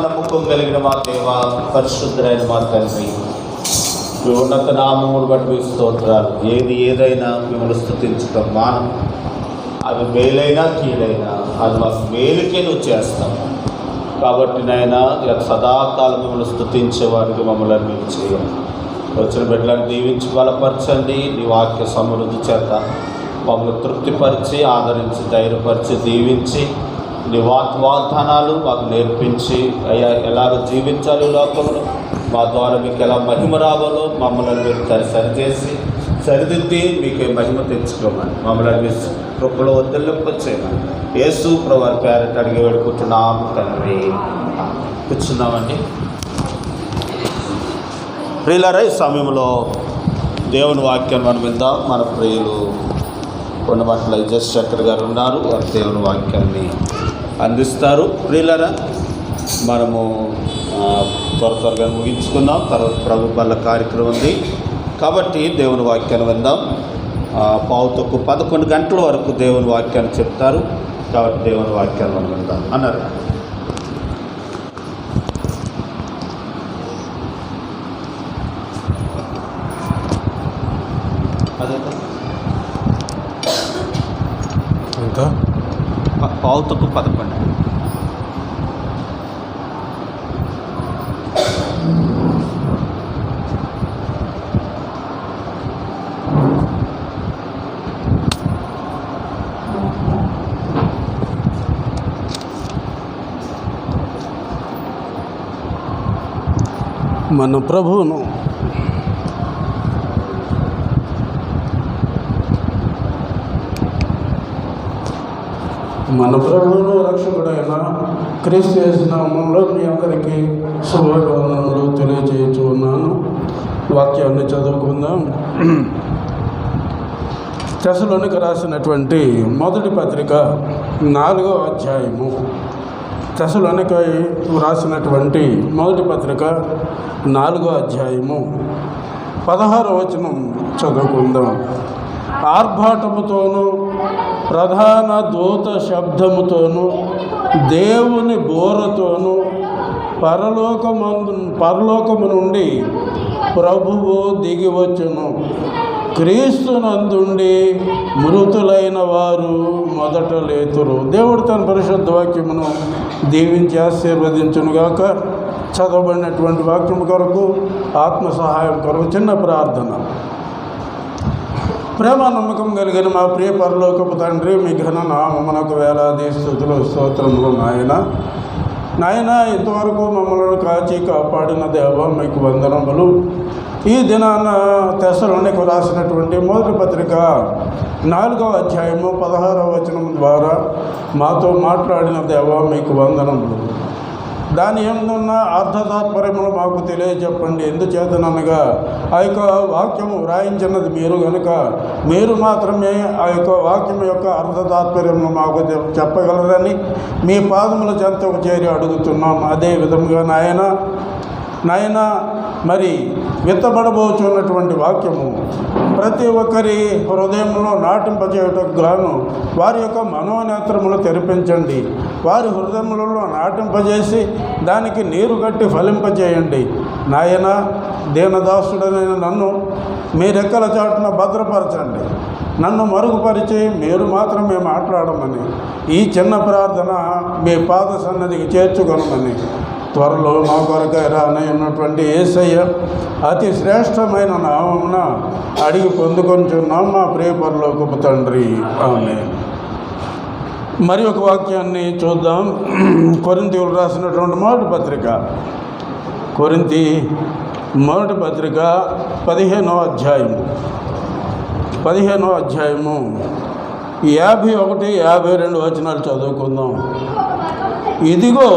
నమ్మకం కలిగిన మా దేవ, పరిశుద్ధులైన మా తండ్రి, మీ ఉన్నత నామమును బట్టి స్తోత్రాలు. ఏదైనా మిమ్మల్ని స్తుతించటం మానం. అది మేలైనా కీడైనా అది మాకు మేలుకే నువ్వు చేస్తాం. కాబట్టి నాయనా సదాకాలం మిమ్మల్ని స్తుతించేవాడికి మమ్మల్ని మీరు చేయాలి. వచ్చిన బిడ్డలను దీవించి బలపరచండి. నీ వాక్య సమృద్ధి చేత మమ్మల్ని తృప్తిపరిచి, ఆదరించి, ధైర్యపరిచి, దీవించి, నీ వాగ్దానాలు మాకు నేర్పించి, అయ్యా ఎలాగ జీవించాలి లోకంలో, మా ద్వారా మీకు ఎలా మహిమ రావాలో మమ్మల్ని మీరు సరిచేసి సరిదిద్ది మీకే మహిమ తెచ్చుకోమని, మమ్మల్ని మీ కృపలో వదిలింపచేయమని యేసు ప్రభువారి పేరట అడిగి వేడుకుంటున్నాము తండ్రి. కూర్చున్నామండి. ప్రియులారా, ఈ సమయంలో దేవుని వాక్యం మనం విందాం. మన ప్రియులు కొండమట్ల జయశంకర్ గారు ఉన్నారు. వారు దేవుని వాక్యాన్ని అందిస్తారు. ప్రియులారా, మనము త్వరగా ముగించుకుందాం. తర్వాత ప్రభు బల్ల కార్యక్రమం ఉంది కాబట్టి దేవుని వాక్యాన్ని విందాం. 11 గంటల వరకు దేవుని వాక్యాన్ని చెప్తారు కాబట్టి దేవుని వాక్యాన్ని మనం విందాం అన్నారు. ఇంకా 11:11 మన ప్రభువును రక్షకుడైన క్రీస్తు యేసు నామములో మీ అందరికీ శుభవందనములు తెలియజేయచ్చు ఉన్నాను. వాక్యాన్ని చదువుకుందాం. తెస్సలోనికి రాసినటువంటి మొదటి పత్రిక 4వ అధ్యాయము. తెస్సలోనికి రాసినటువంటి మొదటి పత్రిక 4వ అధ్యాయము 16వ వచనం చదువుకుందాం. ఆర్భాటముతోనూ ప్రధాన దూత శబ్దముతోనూ దేవుని బోరతోనూ పరలోకము నుండి ప్రభువు దిగివచ్చును. క్రీస్తునందుండి మృతులైన వారు మొదట లేతురు. దేవుడు తన పరిశుద్ధ వాక్యమును దీవించి ఆశీర్వదించునుగాక. చదవబడినటువంటి వాక్యము కొరకు, ఆత్మ సహాయం కొరకు చిన్న ప్రార్థన. ప్రేమ నమ్మకం కలిగిన మా ప్రియ పరలోకపు తండ్రి, మీ ఘన నామమునకు వేలాది స్తుతులు స్తోత్రములు. నాయన ఇంతవరకు మమ్మల్ని కాచి కాపాడిన దేవ, మీకు వందనములు. ఈ దినాన తెస్సలోనికి రాసినటువంటి మొదటి పత్రిక 4వ అధ్యాయము 16వ వచనం ద్వారా మాతో మాట్లాడిన దేవ, మీకు వందనములు. దాని ఏమున్న అర్థతాత్పర్యములు మాకు తెలియజెప్పండి. ఎందుచేతనగా ఆ యొక్క వాక్యము వ్రాయించినది మీరు కనుక మీరు మాత్రమే ఆ యొక్క వాక్యం యొక్క అర్థతాత్పర్యములు మాకు చెప్పగలరని మీ పాదముల చెంతకు చేరి అడుగుతున్నాం. అదే విధముగా నాయన మరి విత్తబడబోచున్నటువంటి వాక్యము ప్రతి ఒక్కరి హృదయంలో నాటింపజేయటకు గాను వారి యొక్క మనోనేత్రములు తెరిపించండి. వారి హృదయములలో నాటింపజేసి దానికి నీరు కట్టి ఫలింపజేయండి. నాయన, దీనదాసుడనైన నన్ను మీ రెక్కల చాటున భద్రపరచండి. నన్ను మరుగుపరిచి మీరు మాత్రమే మాట్లాడమని ఈ చిన్న ప్రార్థన మీ పాద సన్నిధికి చేర్చుకొనమని త్వరలో మా కొరకై రానయ్యున్నటువంటి యేసయ్య అతి శ్రేష్టమైన నామమున అడిగి పొందుకొనిచున్నాం మా ప్రియ పరలోకపు తండ్రి. ఆమేన్. మరి ఒక వాక్యాన్ని చూద్దాం. కొరింథీయులకు రాసినటువంటి మొదటి పత్రిక 15వ అధ్యాయము 51, 52 వచనాలు చదువుకుందాం. ఇదిగో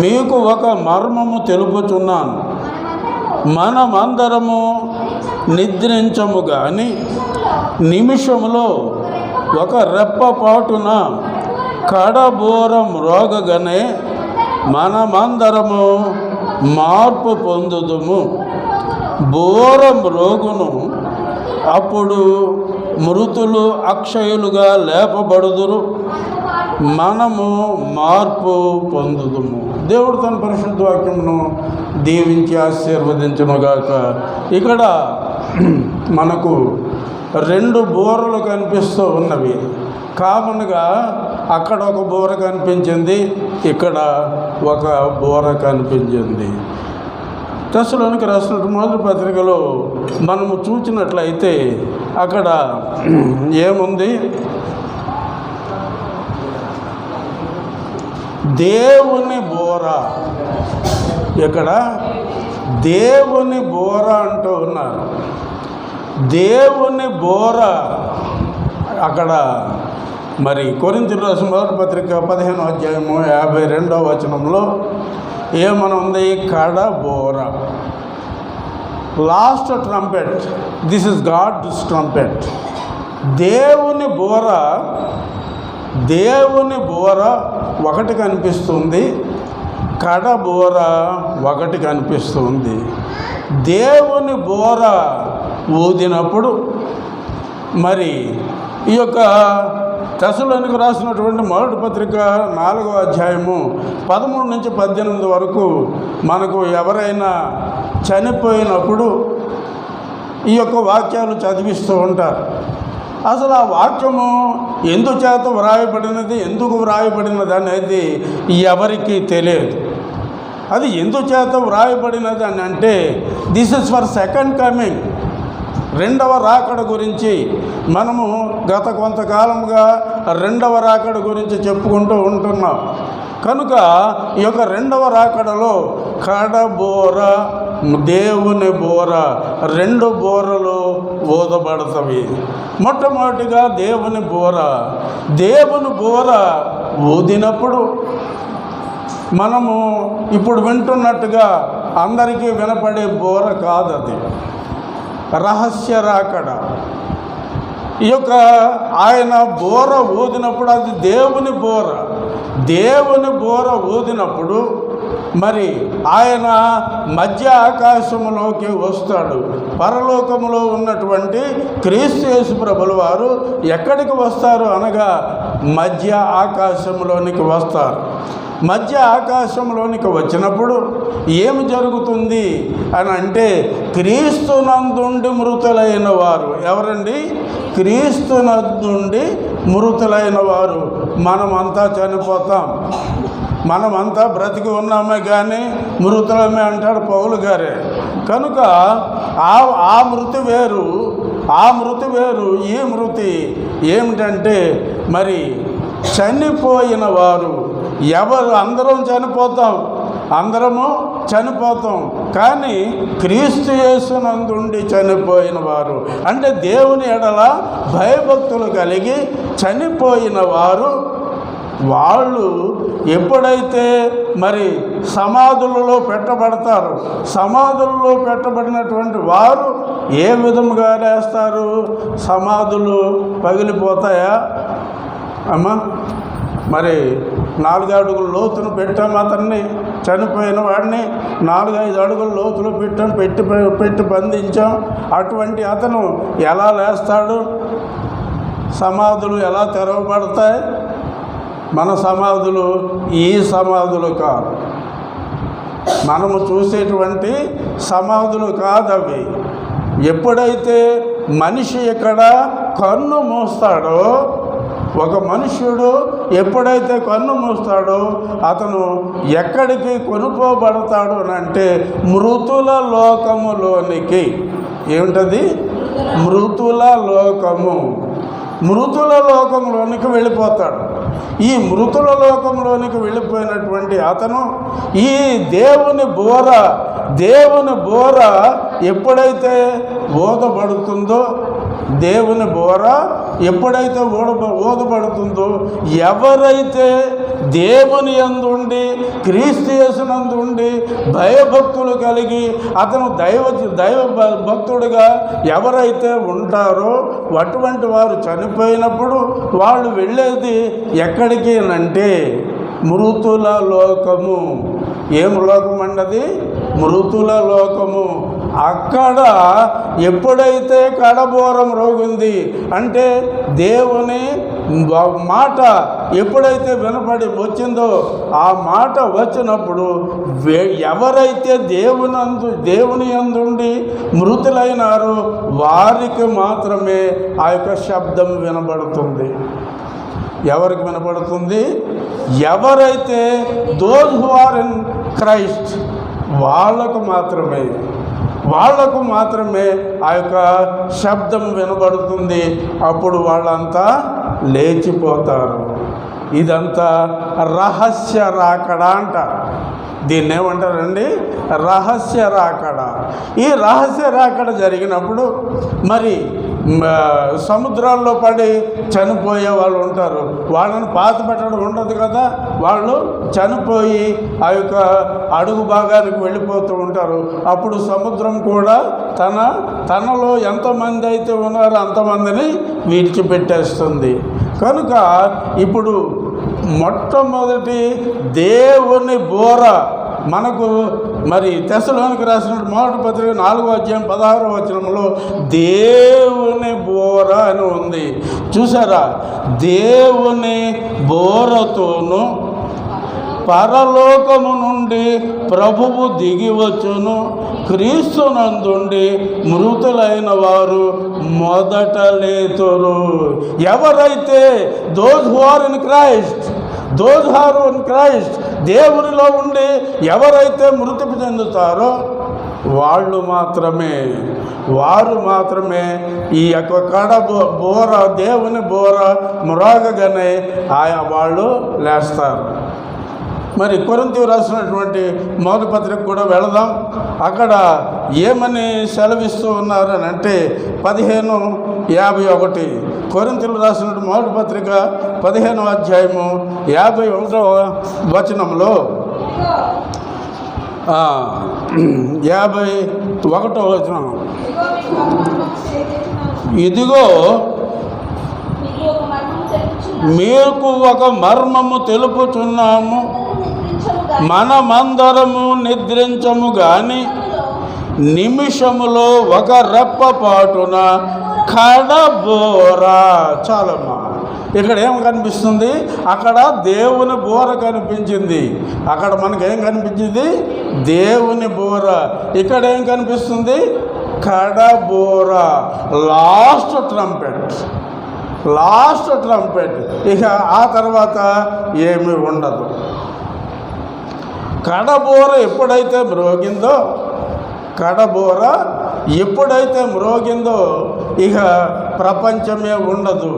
మీకు ఒక మర్మము తెలుపుచున్నాను. మనమందరము నిద్రించము గాని నిమిషములో ఒక రెప్పపాటున కడబోరం రోగగానే మనమందరము మార్పు పొందుదుము. బోరం రోగును, అప్పుడు మృతులు అక్షయులుగా లేపబడుదురు, మనము మార్పు పొందుదుము. దేవుడు తన పరిశుద్ధ వాక్యమును దీవించి ఆశీర్వదించునుగాక. ఇక్కడ మనకు 2 బోరలు కనిపిస్తూ ఉన్నవి. కామన్గా అక్కడ ఒక బోర కనిపించింది, ఇక్కడ ఒక బోర కనిపించింది. తెస్సలోనికి రాసిన మొదటి పత్రికలో మనము చూసినట్లయితే అక్కడ ఏముంది? దేవుని బోర. ఇక్కడ దేవుని బోర అంటూ ఉన్నారు. దేవుని బోర అక్కడ మరి కొరింథీయులకు రాసిన మొదటి పత్రిక 15వ అధ్యాయము 52వ వచనంలో ఏమనుంది? కడబోర, last trumpet. This is God's trumpet. దేవుని బోర, దేవుని బోర ఒకటి కనిపిస్తుంది, కడబోర ఒకటి కనిపిస్తుంది. దేవుని బోర ఊదినప్పుడు మరి ఈ యొక్క తెస్సలోనికి రాసినటువంటి మొదటి పత్రిక 4వ అధ్యాయము 13 నుంచి 18 వరకు మనకు ఎవరైనా చనిపోయినప్పుడు ఈ యొక్క వాక్యాలు చదివిస్తూ ఉంటారు. అసలు ఆ వాక్యము ఎందుచేత వ్రాయబడినది, ఎందుకు వ్రాయబడినది అనేది ఎవరికీ తెలియదు. అది ఎందుచేత వ్రాయబడినది అని అంటే this is for second coming, రెండవ రాకడ గురించి మనము గత కొంతకాలంగా రెండవ రాకడ గురించి చెప్పుకుంటూ ఉంటున్నాం. కనుక ఈ యొక్క రెండవ రాకడలో కడబోర, దేవుని బోర, 2 బోరలు ఊదబడతవి. మొట్టమొదటిగా దేవుని బోర. దేవుని బోర ఊదినప్పుడు మనము ఇప్పుడు వింటున్నట్టుగా అందరికీ వినపడే బోర కాదు, అది రహస్య రాకడ. ఈ యొక్క ఆయన బోర ఊదినప్పుడు అది దేవుని బోర. దేవుని బోర ఊదినప్పుడు మరి ఆయన మధ్య ఆకాశంలోకి వస్తాడు. పరలోకములో ఉన్నటువంటి క్రీస్తు యేసు ప్రభుల వారు ఎక్కడికి వస్తారు అనగా మధ్య ఆకాశంలోనికి వస్తారు. మధ్య ఆకాశంలోనికి వచ్చినప్పుడు ఏమి జరుగుతుంది అని అంటే క్రీస్తునందుండి మృతులైన వారు. ఎవరండి? క్రీస్తునందుండి మృతులైన వారు. మనమంతా చనిపోతాం, మనమంతా బ్రతికి ఉన్నామే కానీ మృతులమే అంటాడు పౌలు గారే. కనుక ఆ మృతి వేరు, ఆ మృతి వేరు. ఈ మృతి ఏమిటంటే మరి చనిపోయిన వారు. ఎవరు? అందరం చనిపోతాం, అందరము చనిపోతాం. కానీ క్రీస్తు యేసునందుండి చనిపోయిన వారు అంటే దేవుని ఎడల భయభక్తులు కలిగి చనిపోయిన వారు, వాళ్ళు ఎప్పుడైతే మరి సమాధులలో పెట్టబడతారు, సమాధులలో పెట్టబడినటువంటి వారు ఏ విధముగా లేస్తారు? సమాధులు పగిలిపోతాయా అమ్మా? మరి 4 అడుగుల లోతును పెట్టాము అతన్ని, చనిపోయిన వాడిని 4-5 అడుగుల లోతులు పెట్టి బంధించాం. అటువంటి అతను ఎలా లేస్తాడు? సమాధులు ఎలా తెరవబడతాయి? మన సమాధులు ఈ సమాధులు కాదు, మనము చూసేటువంటి సమాధులు కాదు అవి. ఎప్పుడైతే మనిషి ఇక్కడ కన్ను మూస్తాడో, ఒక మనుష్యుడు ఎప్పుడైతే కన్ను మూస్తాడో అతను ఎక్కడికి కొనుక్కోబడతాడు అని అంటే మృతుల లోకములోనికి. ఏమిటది? మృతుల లోకము. మృతుల లోకంలోనికి వెళ్ళిపోతాడు. ఈ మృతుల లోకంలోనికి వెళ్ళిపోయినటువంటి అతను ఈ దేవుని బోర ఎప్పుడైతే ఊదబడుతుందో, దేవుని బోర ఎప్పుడైతే ఊదబడుతుందో, ఎవరైతే దేవుని యందుండి క్రీస్తు యేసునందుండి భయభక్తులు కలిగి అతను దైవ భక్తుడిగా ఎవరైతే ఉంటారో అటువంటి వారు చనిపోయినప్పుడు వాళ్ళు వెళ్ళేది ఎక్కడికి అంటే మృతుల లోకము. ఏం లోకం అన్నది? మృతుల లోకము. అక్కడ ఎప్పుడైతే కడబోరం రోగింది అంటే దేవుని మాట ఎప్పుడైతే వినపడి వచ్చిందో, ఆ మాట వచ్చినప్పుడు ఎవరైతే దేవుని యందుండి మృతులైనారో వారికి మాత్రమే ఆ యొక్క శబ్దం వినబడుతుంది. ఎవరికి వినపడుతుంది? ఎవరైతే those who are in Christ వాళ్ళకు మాత్రమే ఆ యొక్క శబ్దం వినబడుతుంది. అప్పుడు వాళ్ళంతా లేచిపోతారు. ఇదంతా రహస్య రాకడ అంటారు. దీన్ని ఏమంటారండి? రహస్య రాకడ. ఈ రహస్య రాకడ జరిగినప్పుడు మరి సముద్రాల్లో పడి చనిపోయే వాళ్ళు ఉంటారు. వాళ్ళని పాత పెట్టడం ఉండదు కదా, వాళ్ళు చనిపోయి ఆ యొక్క అడుగు భాగానికి వెళ్ళిపోతూ ఉంటారు. అప్పుడు సముద్రం కూడా తనలో ఎంతమంది అయితే ఉన్నారో అంతమందిని విడిచిపెట్టేస్తుంది. కనుక ఇప్పుడు మొట్టమొదటి దేవుని బోర మనకు మరి తెస్సలోనికి రాసిన మొదటి పత్రిక 4వ అధ్యాయం 16వ వచనంలో దేవుని బోర అని ఉంది. చూసారా? దేవుని బోరతోను పరలోకము నుండి ప్రభువు దిగివచ్చును, క్రీస్తునందుండి మృతులైన వారు మొదట లేతురు. ఎవరైతే those who are in Christ దేవునిలో ఉండి ఎవరైతే మృతి చెందుతారో వారు మాత్రమే ఈ యొక్క బోర దేవుని బోర మ్రోగగానే వాళ్ళు లేస్తారు. మరి కొరింథీయులకు రాసినటువంటి మొదటి పత్రిక కూడా వెళదాం. అక్కడ ఏమని సెలవిస్తూ ఉన్నారని అంటే 15:51 కొరింథీయులకు రాసిన మొదటి పత్రిక 15వ అధ్యాయము 51వ వచనంలో 51వ వచనం, ఇదిగో మీకు ఒక మర్మము తెలుపుచున్నాము, మనమందరము నిద్రించము గాని నిమిషములో ఒక రెప్పపాటున కడబోర. చాలమ్మా, ఇక్కడ ఏం కనిపిస్తుంది? అక్కడ దేవుని బోర కనిపించింది. అక్కడ మనకేం కనిపించింది? దేవుని బోర. ఇక్కడ ఏం కనిపిస్తుంది? కడబోర, లాస్ట్ ట్రంపెట్. ఇక ఆ తర్వాత ఏమీ ఉండదు. కడబోర ఎప్పుడైతే మ్రోగిందో ఇక ప్రపంచమే ఉండదు.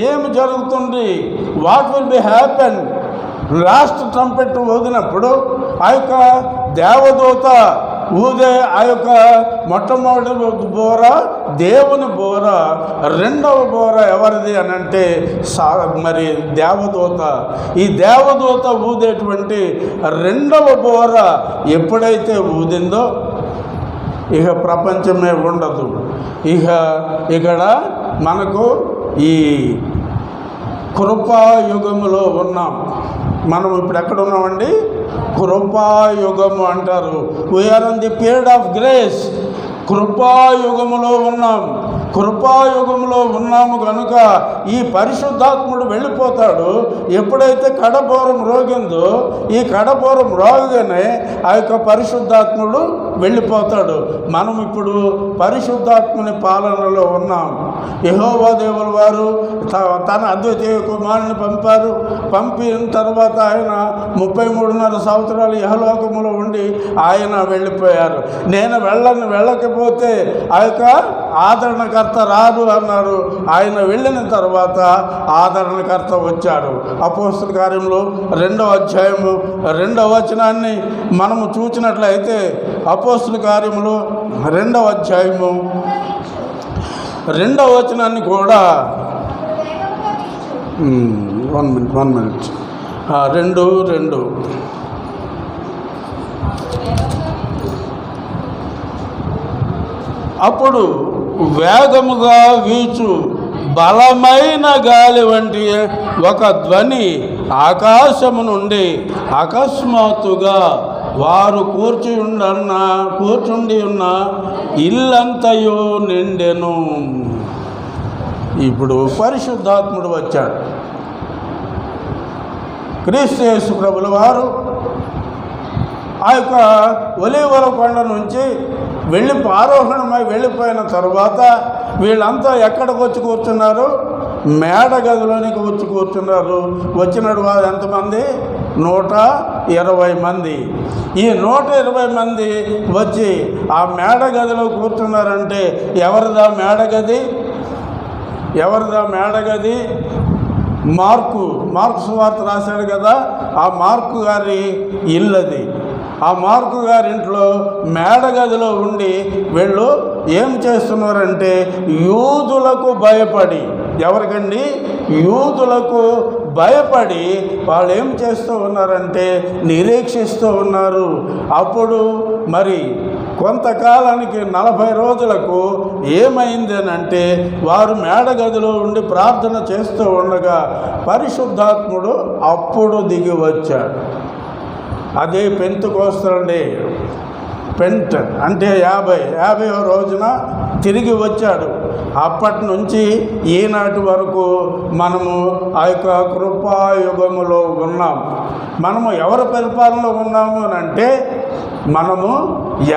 ఏమి జరుగుతుంది? What will be happen? Last trumpet ఊదినప్పుడు ఆ యొక్క దేవదూత ఊదే ఆ యొక్క మొట్టమొదటి బోర దేవుని బోర, రెండవ బోర ఎవరిది అని అంటే మరి దేవదూత. ఈ దేవదూత ఊదేటువంటి రెండవ బోర ఎప్పుడైతే ఊదిందో ఇక ప్రపంచమే ఉండదు. ఇక్కడ మనకు ఈ కృపాయుగములో ఉన్నాం. మనం ఇప్పుడు ఎక్కడ ఉన్నామండి? కృపాయుగము అంటారు. We are on the period of grace. కృపాయుగములో ఉన్నాము కనుక ఈ పరిశుద్ధాత్ముడు వెళ్ళిపోతాడు. ఎప్పుడైతే కడబోరం రోగిందో ఈ కడబోరం రోగగానే ఆ యొక్క పరిశుద్ధాత్ముడు వెళ్ళిపోతాడు. మనం ఇప్పుడు పరిశుద్ధాత్ముని పాలనలో ఉన్నాం. యెహోవా దేవుల వారు తన అద్వితీయ కుమారుని పంపిన తర్వాత ఆయన 33.5 సంవత్సరాలు యెహోలోకములో ఉండి ఆయన వెళ్ళిపోయారు. నేను వెళ్ళకపోతే ఆ యొక్క ఆదరణకర్త రాదు అన్నారు. ఆయన వెళ్ళిన తర్వాత ఆదరణకర్త వచ్చాడు. అపోస్తల కార్యంలో 2వ అధ్యాయము 2వ వచనాన్ని మనము చూసినట్లయితే అపోస్తల కార్యములో 2వ అధ్యాయము 2వ వచనాన్ని కూడా 1 minute 2 అప్పుడు వేగముగా వీచు బలమైన గాలి వంటి ఒక ధ్వని ఆకాశము నుండి అకస్మాత్తుగా వారు కూర్చుండి ఉన్న ఇల్లంతయు నిండెను. ఇప్పుడు పరిశుద్ధాత్ముడు వచ్చాడు. క్రీస్తు యేసు ప్రభుల వారు ఆ యొక్క ఒలీవల కొండ నుంచి ఆరోహణమై వెళ్ళిపోయిన తర్వాత వీళ్ళంతా ఎక్కడికి వచ్చి కూర్చున్నారు? మేడ గదిలోనికి వచ్చి కూర్చున్నారు. వచ్చినడు వారు ఎంతమంది? 120 మంది. ఈ 120 మంది వచ్చి ఆ మేడ గదిలో కూర్చున్నారంటే ఎవరిదా మేడ గది? మార్కు సువార్త రాశాడు కదా, ఆ మార్కు గారి ఇల్లది. ఆ మార్కు గారింట్లో మేడగదిలో ఉండి వీళ్ళు ఏం చేస్తున్నారంటే యూదులకు భయపడి, ఎవరికండి? యూదులకు భయపడి వాళ్ళు ఏం చేస్తూ ఉన్నారంటే నిరీక్షిస్తూ ఉన్నారు. అప్పుడు మరి కొంతకాలానికి 40 రోజులకు ఏమైంది అంటే వారు మేడగదిలో ఉండి ప్రార్థన చేస్తూ ఉండగా పరిశుద్ధాత్ముడు అప్పుడు దిగి వచ్చాడు. అదే పెంతెకోస్తు పెంట్ అంటే 50వ రోజున తిరిగి వచ్చాడు. అప్పటి నుంచి ఈనాటి వరకు మనము ఆ యొక్క కృపాయుగములో ఉన్నాం. మనము ఎవరి పరిపాలనలో ఉన్నాము అని అంటే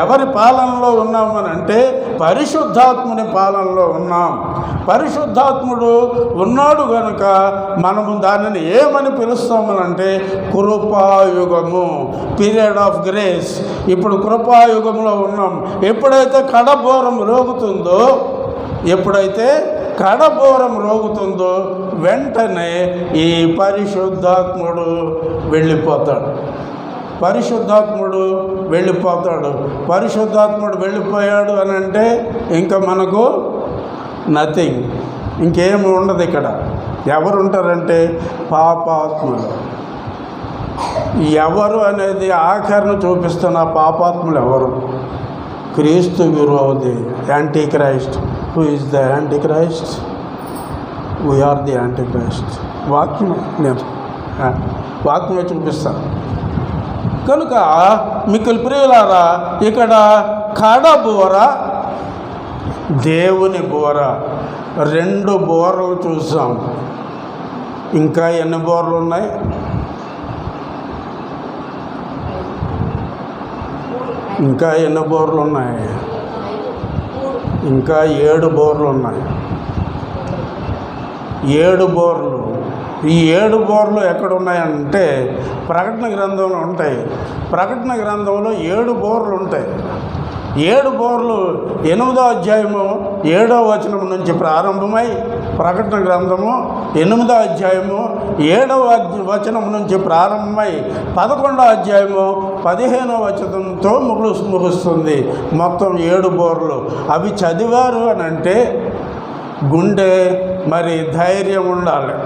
ఎవరి పాలనలో ఉన్నాము అని అంటే పరిశుద్ధాత్ముని పాలనలో ఉన్నాం. పరిశుద్ధాత్ముడు ఉన్నాడు కనుక మనము దానిని ఏమని పిలుస్తామనంటే కృపాయుగము, పీరియడ్ ఆఫ్ గ్రేస్. ఇప్పుడు కృపాయుగంలో ఉన్నాం. ఎప్పుడైతే కడబోరం రోగుతుందో వెంటనే ఈ పరిశుద్ధాత్ముడు వెళ్ళిపోతాడు. పరిశుద్ధాత్ముడు వెళ్ళిపోయాడు అని అంటే ఇంకా మనకు నథింగ్, ఇంకేమి ఉండదు. ఇక్కడ ఎవరు ఉంటారంటే పాపాత్ములు. ఎవరు అనేది ఆఖరిని చూపిస్తున్న పాపాత్ములు ఎవరు? క్రీస్తు విరోధి, antichrist. Who is the antichrist? We are the antichrist. వాక్యమే చూపిస్తాను. కనుక మిక్కిలి ప్రియులారా, ఇక్కడ కడబోర, దేవుని బోర, 2 బోరలు చూసాం. ఇంకా ఎన్ని బోర్లు ఉన్నాయి? ఇంకా 7 బోర్లు ఉన్నాయి. ఈ 7 బోర్లు ఎక్కడ ఉన్నాయంటే ప్రకటన గ్రంథంలో ఉంటాయి. ప్రకటన గ్రంథంలో 7 బోర్లు ఉంటాయి. 7 బోర్లు 8వ అధ్యాయము 7వ వచనం నుంచి ప్రారంభమై, ప్రకటన గ్రంథము 8వ అధ్యాయము 7వ వచనం నుంచి ప్రారంభమై 11వ అధ్యాయము 15వ వచనంతో ముగుస్తుంది. మొత్తం 7 బోర్లు. అవి చదివారు అని అంటే గుండె మరి ధైర్యం ఉండాలి.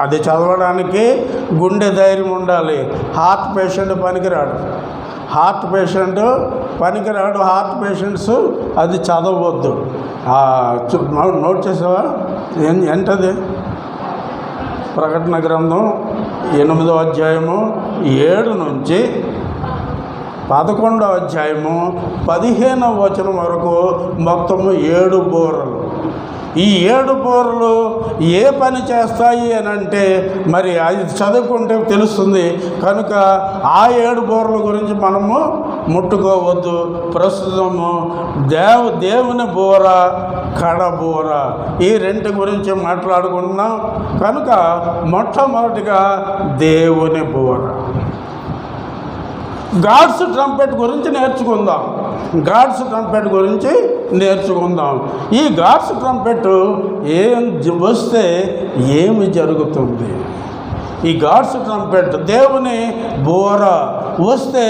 అది చదవడానికి గుండె ధైర్యం ఉండాలి. హార్ట్ పేషెంట్ పనికిరాడు. హార్ట్ పేషెంట్స్ అది చదవద్దు. నోట్ చేసావా? ఏంటది? ప్రకటన గ్రంథం 8వ అధ్యాయము 7 నుంచి 11వ అధ్యాయము 15వ వచనం వరకు మొత్తము 7 బోరలు. ఈ 7 బోర్లు ఏ పని చేస్తాయి అని అంటే మరి అది చదువుకుంటే తెలుస్తుంది. కనుక ఆ 7 బోర్ల గురించి మనము ముట్టుకోవద్దు. ప్రస్తుతము దేవుని బోర, కడబోర, ఈ 2 గురించి మాట్లాడుకుంటున్నాం. కనుక మొట్టమొదటిగా దేవుని బోర, గాడ్స్ ట్రంపెట్ గురించి నేర్చుకుందాం. ఈ గాడ్స్ ట్రంపెట్ వస్తే ఏమి జరుగుతుంది? ఈ గాడ్స్ ట్రంపెట్, దేవుని బోర వస్తే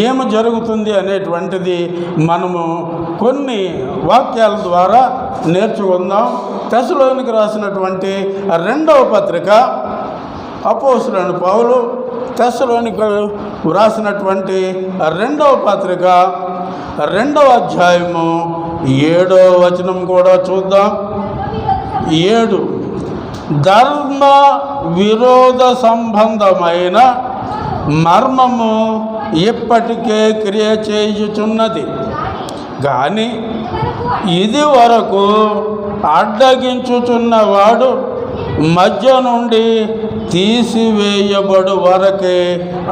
ఏమి జరుగుతుంది అనేటువంటిది మనము కొన్ని వాక్యాల ద్వారా నేర్చుకుందాం. తెస్సలోనికి రాసినటువంటి 2వ పత్రిక, అపోస్తలుడైన పౌలు తెస్సలోనికి వ్రాసినటువంటి 2వ పత్రిక 2వ అధ్యాయము 7వ వచనం కూడా చూద్దాం. 7 ధర్మ విరోధ సంబంధమైన మర్మము ఇప్పటికే క్రియ చేయుచున్నది, కానీ ఇది వరకు అడ్డగించుచున్నవాడు మధ్య నుండి తీసివేయబడు వరకే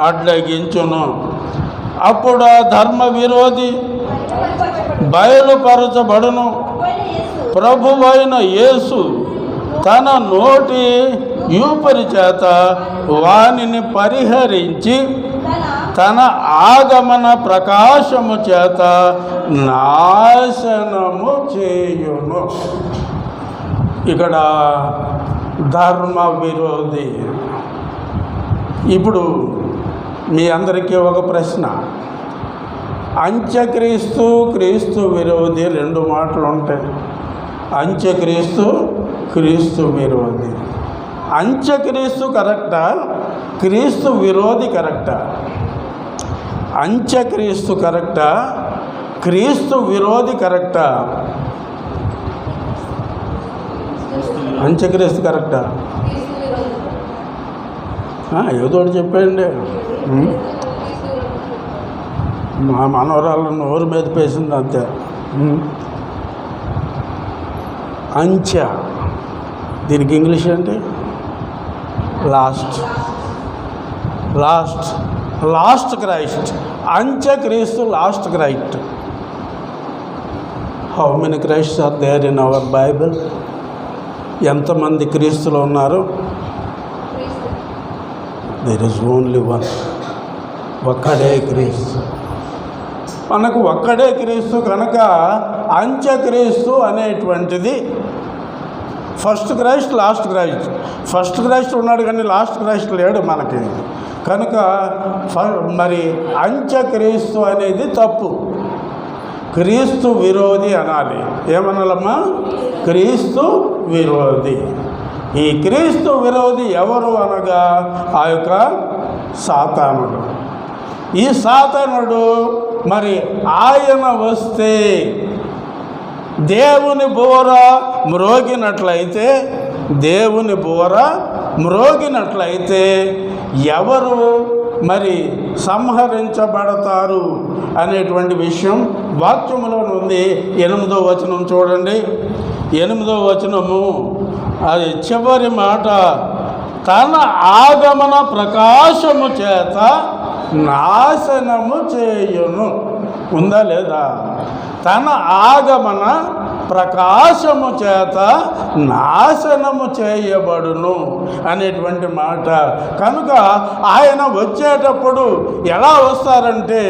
అడ్డగించును. అప్పుడు ఆ ధర్మ విరోధి బయలుపరచబడును. ప్రభువైన యేసు తన నోటి యూపరి చేత వానిని పరిహరించి తన ఆగమన ప్రకాశము చేత నాశనము చేయును. ఇక్కడ ధర్మ విరోధి. ఇప్పుడు మీ అందరికీ ఒక ప్రశ్న. అంత్యక్రీస్తు, క్రీస్తు విరోధి 2 మాటలు ఉంటాయి. అంత్యక్రీస్తు, క్రీస్తు విరోధి. అంత్యక్రీస్తు కరెక్టా? క్రీస్తు విరోధి కరెక్టా? అంత్యక్రీస్తు కరెక్టా? క్రీస్తు విరోధి కరెక్టా? అంత్యక్రీస్తు కరెక్టా? ఏదో ఒకటి చెప్పండి. మా మనవరాలను నోరు మీద పేసింది అంతే. అంత్య, దీనికి ఇంగ్లీష్ ఏంటి? లాస్ట్. Last last Christ. అంత్యక్రీస్తు, last Christ. How many Christ are there in our Bible? ఎంతమంది క్రీస్తులు ఉన్నారు? There is only one. ఒక్కడే క్రీస్తు. మనకు ఒక్కడే క్రీస్తు కనుక అంత్యక్రీస్తు అనేటువంటిది first Christ, last Christ. First Christ ఉన్నాడు కానీ లాస్ట్ క్రైస్ట్ లేడు మనకి. కనుక మరి అంత్యక్రీస్తు అనేది తప్పు. క్రీస్తు విరోధి అనాలి. ఏమనాలమ్మా? క్రీస్తు విరోధి. ఈ క్రీస్తు విరోధి ఎవరు అనగా ఆ యొక్క సాతానుడు. ఈ సాతానుడు మరి ఆయన వస్తే దేవుని బోర మ్రోగినట్లయితే, దేవుని బోర మ్రోగినట్లయితే ఎవరు మరి సంహరించబడతారు అనేటువంటి విషయం వాక్యములో ఉంది. 8వ వచనం చూడండి. 8వ వచనము, అది చివరి మాట. తన ఆగమన ప్రకాశము చేత నాశనము చేయును. ఉందా లేదా? తన ఆగమన ప్రకాశము చేత నాశనము చేయబడును అనేటువంటి మాట. కనుక ఆయన వచ్చేటప్పుడు ఎలా వస్తారంటే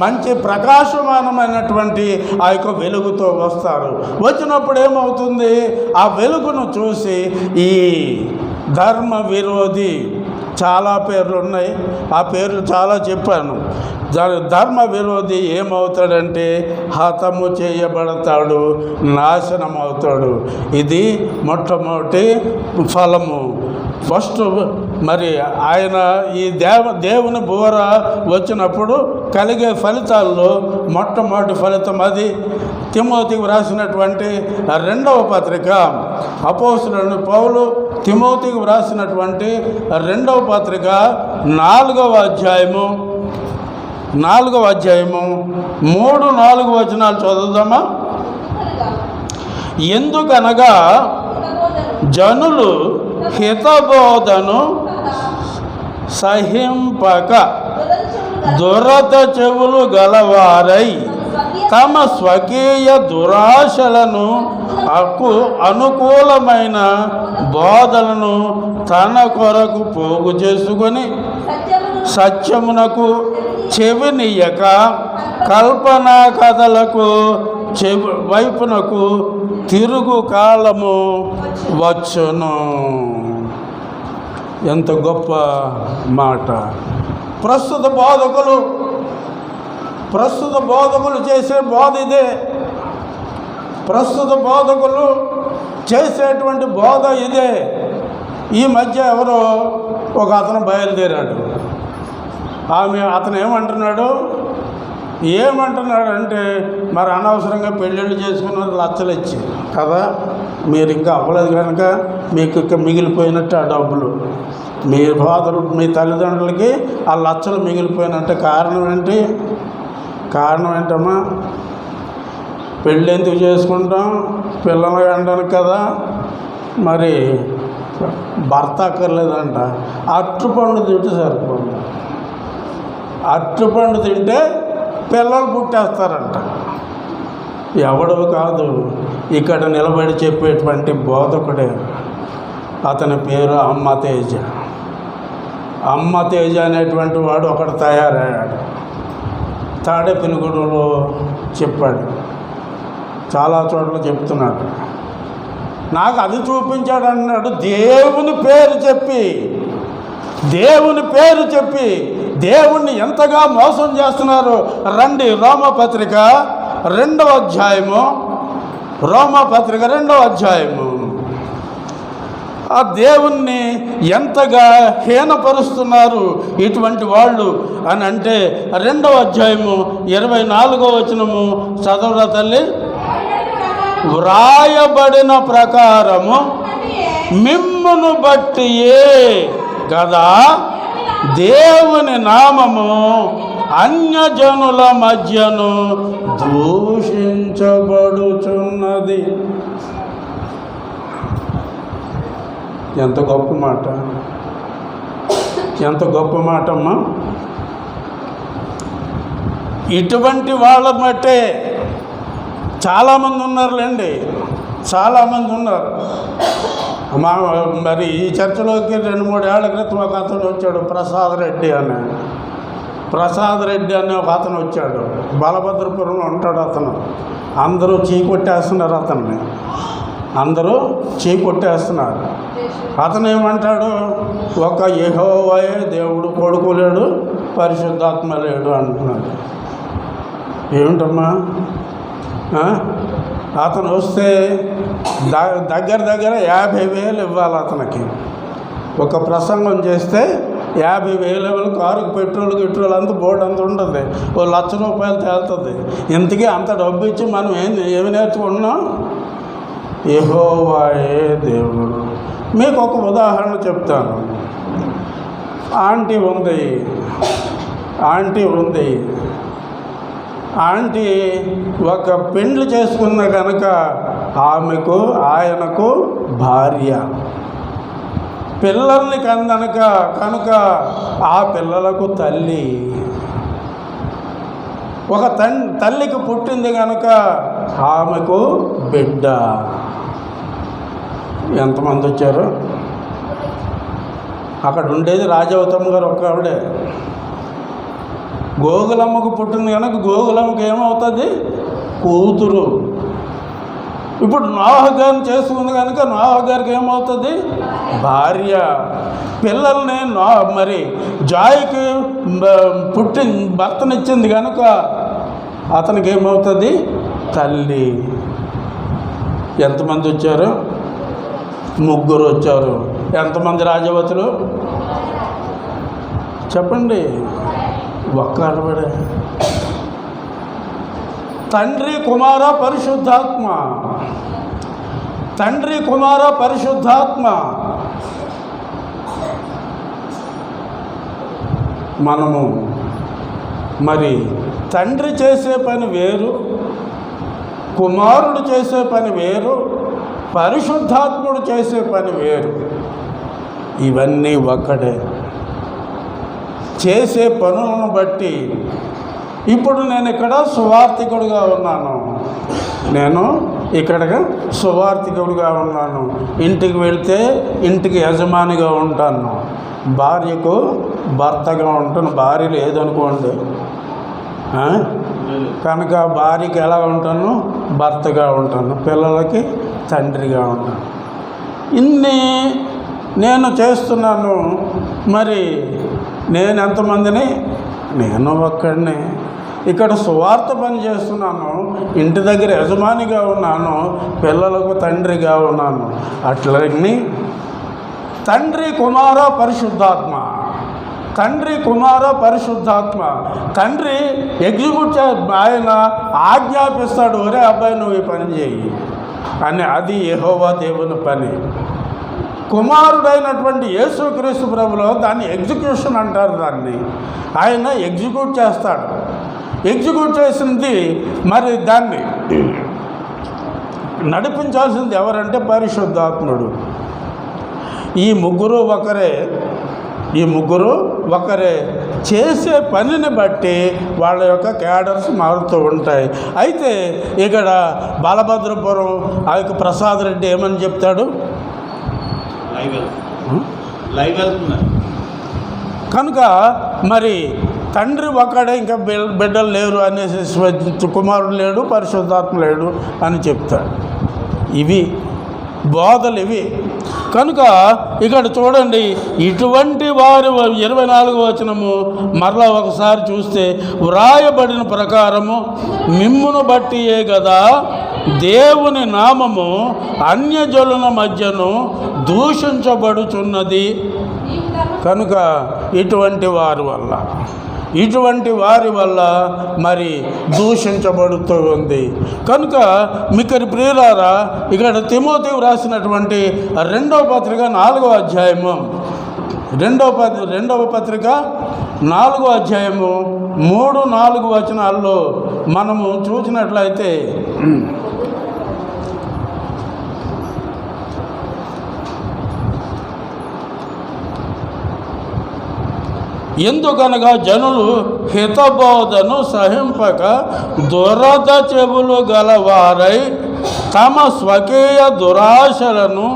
మంచి ప్రకాశమానమైనటువంటి ఆ యొక్క వెలుగుతో వస్తారు. వచ్చినప్పుడు ఏమవుతుంది? ఆ వెలుగును చూసి ఈ ధర్మ విరోధి, చాలా పేర్లు ఉన్నాయి, ఆ పేర్లు చాలా చెప్పాను. ధర్మ విరోధి ఏమవుతాడంటే హతము చేయబడతాడు, నాశనం అవుతాడు. ఇది మొట్టమొదటి ఫలము. ఫస్ట్ మరి ఆయన ఈ దేవుని బోర వచ్చినప్పుడు కలిగే ఫలితాల్లో మొట్టమొదటి ఫలితం అది. తిమోతికి వ్రాసినటువంటి 2వ పత్రిక, అపోస్తలుడైన పౌలు తిమోతికి వ్రాసినటువంటి 2వ పత్రిక 4వ అధ్యాయము 3-4 వచనాలు చదువుదామా? ఎందుకనగా జనులు హితబోధను సహింపక దురద చెవులు గలవారై తమ స్వకీయ దురాశలను అనుకూలమైన బోధలను తన కొరకు పోగు చేసుకొని సత్యమునకు చెవినియక కల్పనా కథలకు వైపునకు తిరుగు కాలము వచ్చును. ఎంత గొప్ప మాట! ప్రస్తుత బోధకులు చేసే బోధ ఇదే. ప్రస్తుత బోధకులు చేసేటువంటి బోధ ఇదే. ఈ మధ్య ఎవరో ఒక అతను బయలుదేరాడు. అతను ఏమంటున్నాడంటే మరి అనవసరంగా పెళ్ళిళ్ళు చేసుకున్నారు లచ్చలు ఇచ్చి కదా, మీరు ఇంకా అవ్వలేదు కనుక మీకు ఇంకా మిగిలిపోయినట్టు ఆ డబ్బులు, మీ ఫాదరు మీ తల్లిదండ్రులకి ఆ లచ్చలు మిగిలిపోయినట్టు. కారణం ఏంటమ్మా? పెళ్ళి ఎందుకు చేసుకుంటాం? పిల్లలు అనడానికి కదా. మరి భర్త అక్కర్లేదంట. అరటిపండు తింటే సరిపోదు. అరటిపండు తింటే పిల్లలు పుట్టేస్తారంట. ఎవడో కాదు, ఇక్కడ నిలబడి చెప్పేటువంటి బోధకుడే. అతని పేరు అమ్మ తేజ అనేటువంటి వాడు ఒకడు తయారయ్యాడు. తాడేపల్లిగూడెంలో చెప్పాడు, చాలా చోట్ల చెప్తున్నాడు. నాకు అది చూపించాడు అన్నాడు. దేవుని పేరు చెప్పి దేవుణ్ణి ఎంతగా మోసం చేస్తున్నారు. రండి, రోమపత్రిక 2వ అధ్యాయము. ఆ దేవుణ్ణి ఎంతగా హీనపరుస్తున్నారు ఇటువంటి వాళ్ళు అని అంటే 2వ అధ్యాయము 24వ వచనము చదవరా తల్లి. వ్రాయబడిన ప్రకారము మిమ్మును బట్టియే కదా దేవుని నామము అన్యజనుల మధ్యను దూషించబడుచున్నది. ఎంత గొప్ప మాట అమ్మా. ఇటువంటి వాళ్ళ బట్టే చాలామంది ఉన్నారులేండి, చాలామంది ఉన్నారు. మరి ఈ చర్చలోకి 2-3 ఏళ్ల క్రితం ఒక అతను వచ్చాడు, ప్రసాద్ రెడ్డి అనే ఒక అతను వచ్చాడు. బలభద్రపురంలో ఉంటాడు అతను. అందరూ చీకొట్టేస్తున్నారు అతన్ని, అతను ఏమంటాడు? ఒక యెహోవాయే దేవుడు, కొడుకు లేడు, పరిశుద్ధాత్మ లేడు అంటున్నాడు. ఏమిటమ్మా? అతను వస్తే దగ్గర 50,000 ఇవ్వాలి అతనికి. ఒక ప్రసంగం చేస్తే 50,000 కారుకు పెట్రోల్ అంతా బోర్డు అంత ఉంటుంది, ₹1,00,000 తేలుతుంది. ఇంతకీ అంత డబ్బు ఇచ్చి మనం ఏమి నేర్చుకుంటున్నాం? యెహోవాయే దేవుడు. మీకు ఒక ఉదాహరణ చెప్తాను. ఆంటీ ఒక పెండ్లి చేసుకున్న కనుక ఆయనకు భార్య, పిల్లల్ని కనుక ఆ పిల్లలకు తల్లి. ఒక తల్లికి పుట్టింది కనుక ఆమెకు బిడ్డ. ఎంతమంది వచ్చారు? అక్కడ ఉండేది రాజవతమ్మ గారు ఒక్క ఆవిడే. గోగులమ్మకు పుట్టింది కనుక గోగులమ్మకి ఏమవుతుంది? కూతురు. ఇప్పుడు నోహ గారిని చేసుకుంది కనుక నోహ గారికి ఏమవుతుంది? భార్య. పిల్లల్ని మరి జాయికి భర్తనిచ్చింది కనుక అతనికి ఏమవుతుంది? తల్లి. ఎంతమంది వచ్చారు? 3 వచ్చారు. ఎంతమంది రాజవతులు చెప్పండి? ఒక్క ఆడబడే. తండ్రి కుమార పరిశుద్ధాత్మ. మనము మరి తండ్రి చేసే పని వేరు, కుమారుడు చేసే పని వేరు, పరిశుద్ధాత్ముడు చేసే పని వేరు. ఇవన్నీ ఒక్కటే. చేసే పనులను బట్టి ఇప్పుడు నేను ఇక్కడ సువార్థికుడిగా ఉన్నాను. ఇంటికి వెళ్తే ఇంటికి యజమానిగా ఉంటాను, భార్యకు భర్తగా ఉంటాను. భార్య లేదనుకోండి కనుక భార్యకి ఎలా ఉంటాను? భర్తగా ఉంటాను. పిల్లలకి తండ్రిగా ఉంటాను. ఇన్ని నేను చేస్తున్నాను. మరి నేను ఎంతమందిని? నేను ఒక్కడిని. ఇక్కడ సువార్త పని చేస్తున్నాను, ఇంటి దగ్గర యజమానిగా ఉన్నాను, పిల్లలకు తండ్రిగా ఉన్నాను. అట్లని తండ్రి కుమార పరిశుద్ధాత్మ, తండ్రి కుమార పరిశుద్ధాత్మ. తండ్రి ఎగ్జిక్యూట్ ఆయన ఆజ్ఞాపిస్తాడు, ఒరే అబ్బాయి నువ్వు ఈ పని చేయి అని. అది యెహోవా దేవుని పని. కుమారుడైనటువంటి యేసుక్రీస్తు ప్రభులో దాన్ని ఎగ్జిక్యూషన్ అంటారు. దాన్ని ఆయన ఎగ్జిక్యూట్ చేస్తాడు. ఎగ్జిక్యూట్ చేసింది మరి దాన్ని నడిపించాల్సింది ఎవరంటే పరిశుద్ధాత్ముడు. ఈ ముగ్గురు ఒకరే చేసే పనిని బట్టి వాళ్ళ యొక్క క్యాడర్స్ మారుతూ ఉంటాయి. అయితే ఇక్కడ బాలభద్రపురం ఆ యొక్క ప్రసాద్ రెడ్డి ఏమని చెప్తాడు? కనుక మరి తండ్రి ఒక్కడే, ఇంకా బిడ్డలు లేరు అనేసి, కుమారుడు లేడు, పరిశుద్ధాత్మ లేడు అని చెప్తాడు. ఇవి బోధలు ఇవి. కనుక ఇక్కడ చూడండి, ఇటువంటి వారి 24వ వచనము మరలా ఒకసారి చూస్తే, వ్రాయబడిన ప్రకారము మిమ్మును బట్టియే కదా దేవుని నామము అన్యజనుల మధ్యను దూషించబడుచున్నది. కనుక ఇటువంటి వారి వల్ల మరి దూషించబడుతూ ఉంది. కనుక మిక్కడి ప్రియులారా, ఇక్కడ తిమోతికి రాసినటువంటి 2వ పత్రిక 4వ అధ్యాయము, 2వ పత్రిక 4వ అధ్యాయము 3-4 వచనాల్లో మనము చూసినట్లయితే, ఎందుకనగా జనులు హితబోధను సహింపక దురద చెవులు గలవారై తమ స్వకీయ దురాశలను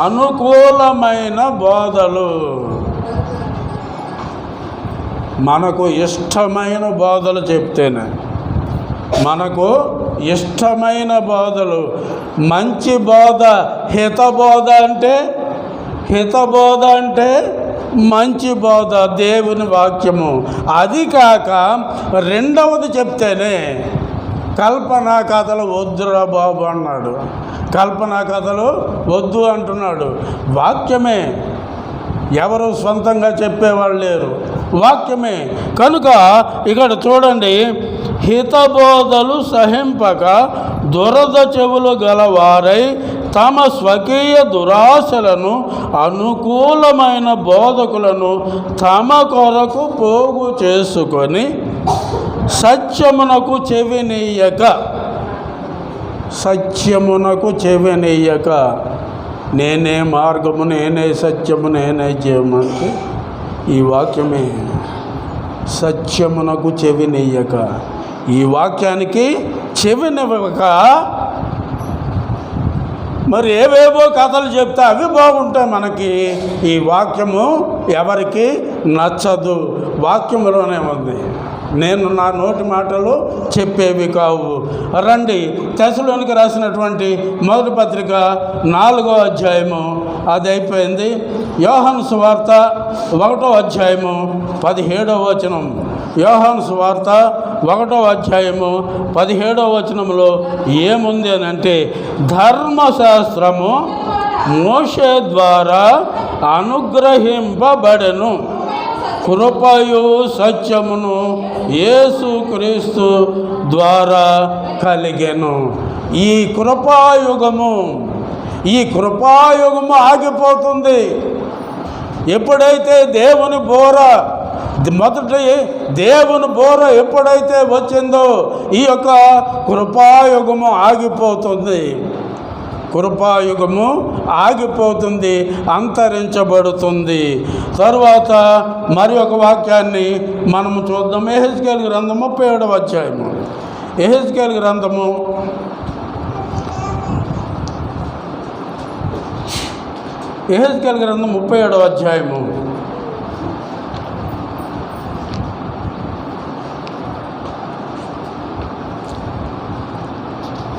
అనుకూలమైన బోధలు, మనకు ఇష్టమైన బోధలు చెప్తేనే, మనకు ఇష్టమైన బోధలు, మంచి బోధ, హితబోధ అంటే మంచి బోధ, దేవుని వాక్యము. అది కాక రెండవది చెప్తేనే, కల్పనా కథలు వద్దురా బాబు అన్నాడు. కల్పనా కథలు వద్దు అంటున్నాడు. వాక్యమే, ఎవరు సొంతంగా చెప్పేవాళ్ళు లేరు, వాక్యమే. కనుక ఇక్కడ చూడండి, హితబోధలు సహింపక దురద చెవులు గలవారై తమ స్వకీయ దురాశలను అనుకూలమైన బోధకులను తమ కొరకు పోగు చేసుకొని సత్యమునకు చెవినీయక నేనే మార్గము, నేనే సత్యము, నేనే జీవము అంటే ఈ వాక్యమే. సత్యమునకు చెవినీయక, ఈ వాక్యానికి చెవినివ్వక మరి ఏవేవో కథలు చెప్తే అవి బాగుంటాయి. మనకి ఈ వాక్యము ఎవరికి నచ్చదు. వాక్యములోనే ఉంది, నేను నా నోటి మాటలు చెప్పేవి కావు. రండి, తెస్సలోనికి రాసినటువంటి 1వ పత్రిక 4వ అధ్యాయము, అది అయిపోయింది. యోహాను సువార్త 1వ అధ్యాయము 17వ వచనం. యోహాను సువార్త 1వ అధ్యాయము 17వ వచనంలో ఏముంది అని అంటే, ధర్మశాస్త్రము మోషే ద్వారా అనుగ్రహింపబడెను, కృపయు సత్యమును యేసుక్రీస్తు ద్వారా కలిగెను. ఈ కృపాయుగము ఆగిపోతుంది. ఎప్పుడైతే దేవుని బోర ఎప్పుడైతే వచ్చిందో ఈ యొక్క కృపాయుగము ఆగిపోతుంది. అంతరించబడుతుంది. తరువాత మరి ఒక వాక్యాన్ని మనము చూద్దాం. యెహెజ్కేలు గ్రంథము 37వ అధ్యాయము. యెహెజ్కేలు గ్రంథము 37వ అధ్యాయము.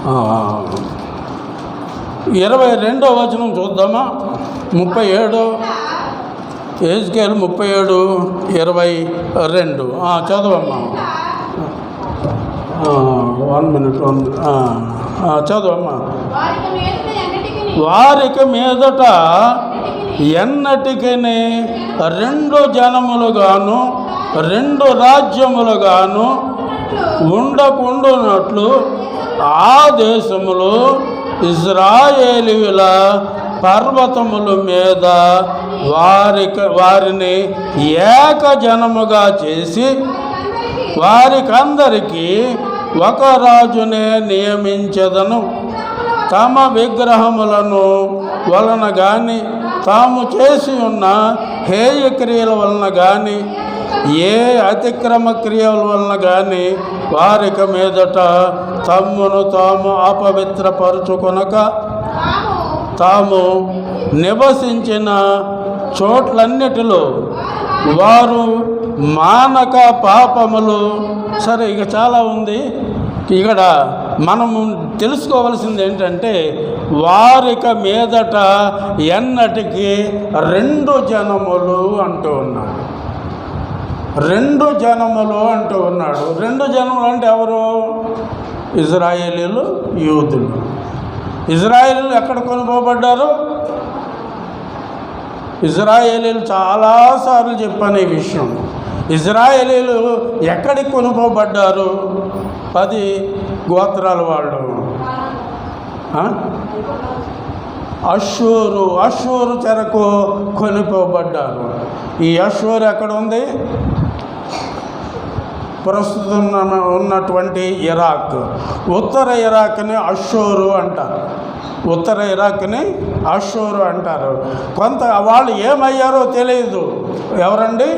ఆ 22వ వచనం చూద్దామా? 37 యెహెజ్కేలు 37:22 చదవమ్మా. 1 minute చదవమ్మా. వారికి మీదట ఎన్నటికి 2 జనములుగాను 2 రాజ్యములుగాను ఉండకుండునట్లు ఆ దేశములో ఇశ్రాయేలీయుల పర్వతముల మీద వారిని ఏకజనముగా చేసి వారికందరికీ ఒక రాజునే నియమించెదను. తమ విగ్రహములను వలన కానీ తాము చేసి ఉన్న హేయ క్రియల వలన కానీ ఏ అతిక్రమ క్రియల వలన కానీ వారికి మీదట తమ్మును తాము అపవిత్రపరుచుకొనక తాము నివసించిన చోట్లన్నిటిలో వారు మానక పాపములు. సరే, ఇక చాలా ఉంది. ఇక్కడ మనము తెలుసుకోవలసింది ఏంటంటే వారికి మీదట ఎన్నటికి 2 జనములు అంటూ ఉన్నాడు. 2 జనములు అంటూ ఉన్నాడు. 2 జనములు అంటే ఎవరు? ఇశ్రాయేలీలు, యూదులు. ఇశ్రాయేలీలు ఎక్కడ కొనుక్కోబడ్డారు? ఇశ్రాయేలీలు చాలాసార్లు చెప్పాను ఈ విషయం. ఇశ్రాయేలీలు ఎక్కడికి కొనుక్కోబడ్డారు? 10 గోత్రాల వాళ్ళు అష్షూరు చెరకు కొనుక్కోబడ్డారు. ఈ అష్షూరు ఎక్కడ ఉంది? ప్రస్తుతం ఉన్నటువంటి ఇరాక్. ఉత్తర ఇరాక్ని అష్షూరు అంటారు. ఉత్తర ఇరాక్ని అష్షూరు అంటారు. కొంత వాళ్ళు ఏమయ్యారో తెలియదు. ఎవరండి?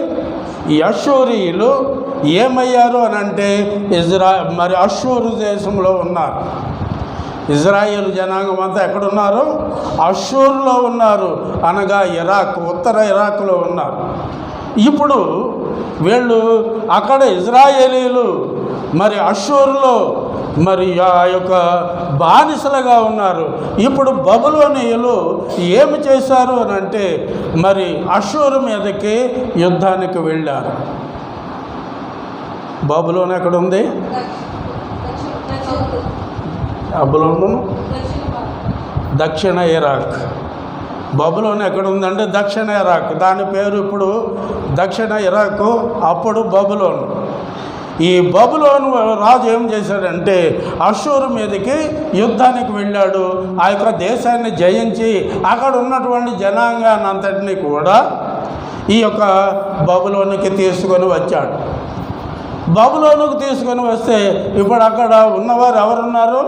ఈ అష్షూరీయులు ఏమయ్యారు అని అంటే మరి అష్షూరు దేశంలో ఉన్నారు. ఇజ్రాయేల్ జనాంగం అంతా ఎక్కడున్నారు? అష్షూరులో ఉన్నారు, అనగా ఇరాక్, ఉత్తర ఇరాక్లో ఉన్నారు. ఇప్పుడు వీళ్ళు అక్కడ ఇజ్రాయేలీలు మరి అష్షూరులో మరి ఆ యొక్క బానిసలుగా ఉన్నారు. ఇప్పుడు బబులోనీయులు ఏమి చేశారు అని అంటే మరి అష్షూరు మీదకి యుద్ధానికి వెళ్ళారు. బబులోన్ ఎక్కడుంది? బబులోను దక్షిణ ఇరాక్. బబులోన్ ఎక్కడుందంటే దక్షిణ ఇరాక్. దాని పేరు ఇప్పుడు దక్షిణ ఇరాకు, అప్పుడు బబులోను. ఈ బబులోను రాజు ఏం చేశాడంటే అష్షూరు మీదకి యుద్ధానికి వెళ్ళాడు. ఆ యొక్క దేశాన్ని జయించి అక్కడ ఉన్నటువంటి జనాంగాన్ని అంతటినీ కూడా ఈ యొక్క బబులోనికి తీసుకొని వచ్చాడు. బబులోనుకు తీసుకొని వస్తే ఇప్పుడు అక్కడ ఉన్నవారు ఎవరున్నారు?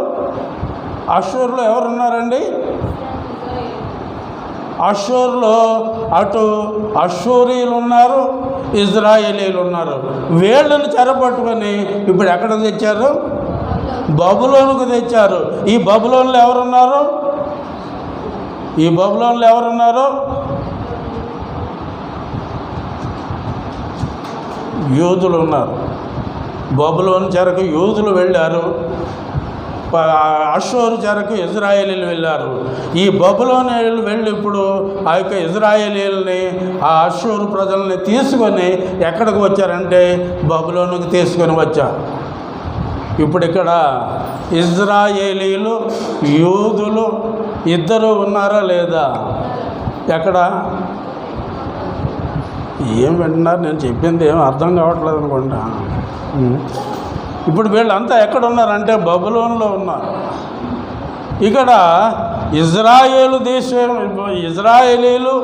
అష్షూరులో ఎవరున్నారండి? అష్షూరులో అటు అష్షూరీలు ఉన్నారు, ఇజ్రాయేలీలు ఉన్నారు. వీళ్ళని చెరపట్టుకొని ఇప్పుడు ఎక్కడ తెచ్చారు? బబులోనుకు తెచ్చారు. ఈ బబులోన్లో ఎవరున్నారు? ఈ బబులోన్లో ఎవరున్నారు? యూదులు ఉన్నారు. బబులోను చెరకు యూదులు వెళ్ళారు, అష్షూరు చెరకు ఇజ్రాయేలీలు వెళ్ళారు. ఈ బబులోనీయులు వెళ్ళి ఇప్పుడు ఆ యొక్క ఇజ్రాయేలీలని, ఆ అష్షూరు ప్రజల్ని తీసుకొని ఎక్కడికి వచ్చారంటే బబులోనుకి తీసుకొని వచ్చారు. ఇప్పుడు ఇక్కడ ఇజ్రాయేలీలు, యూదులు ఇద్దరు ఉన్నారా లేదా? ఎక్కడ? ఏం వింటున్నారు? నేను చెప్పింది ఏం అర్థం కావట్లేదు అనుకుంటా. ఇప్పుడు వీళ్ళంతా ఎక్కడ ఉన్నారంటే బబులోనులో ఉన్నారు. ఇక్కడ ఇజ్రాయేలు దేశం, ఇజ్రాయేలీలు,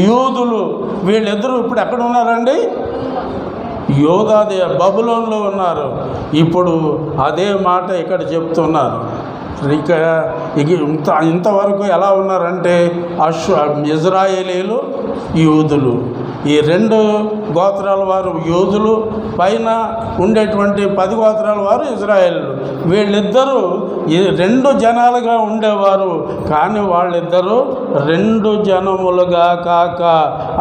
యూదులు వీళ్ళిద్దరూ ఇప్పుడు ఎక్కడ ఉన్నారండి? యోధాదే బబులోనులో ఉన్నారు. ఇప్పుడు అదే మాట ఇక్కడ చెప్తున్నారు. ఇంతవరకు ఎలా ఉన్నారంటే ఇజ్రాయేలీలు, యూదులు, ఈ 2 గోత్రాల వారు యూదులు, పైన ఉండేటువంటి 10 గోత్రాల వారు ఇజ్రాయేలీలు. వీళ్ళిద్దరూ 2 జనాలుగా ఉండేవారు, కానీ వాళ్ళిద్దరూ 2 జనములుగా కాక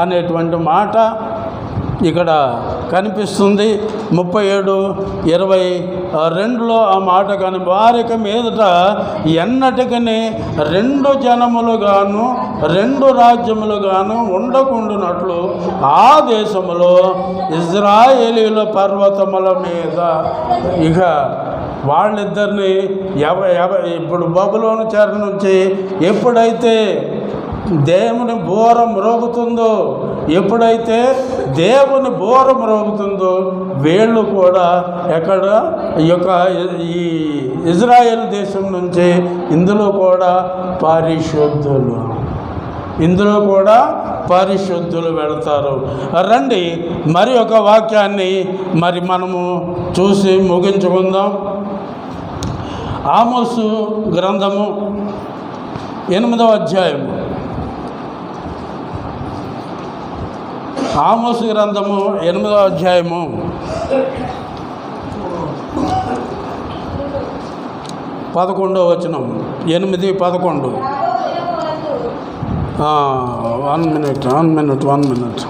అనేటువంటి మాట ఇక్కడ కనిపిస్తుంది. 37:22లో ఆ మాట కానీ వారికి మీదట ఎన్నటికని 2 జనములుగాను 2 రాజ్యములుగాను ఉండకుండానట్లు ఆ దేశములో ఇజ్రాయేలీల పర్వతముల మీద ఇక వాళ్ళిద్దరిని ఇప్పుడు బబులోను చెర నుంచి ఎప్పుడైతే దేవుని బోర మ్రోగుతుందో, ఎప్పుడైతే దేవుని బోర మ్రోగుతుందో వీళ్ళు కూడా ఎక్కడ ఈ ఇజ్రాయేల్ దేశం నుంచి ఇందులో కూడా పరిశుద్ధులు వెళతారు. రండి మరి ఒక వాక్యాన్ని మనము చూసి ముగించుకుందాం. ఆమోసు గ్రంథము 8వ అధ్యాయము. ఆమోసు గ్రంథము 8వ అధ్యాయము 11వ వచనం. 8:11. 1 minute.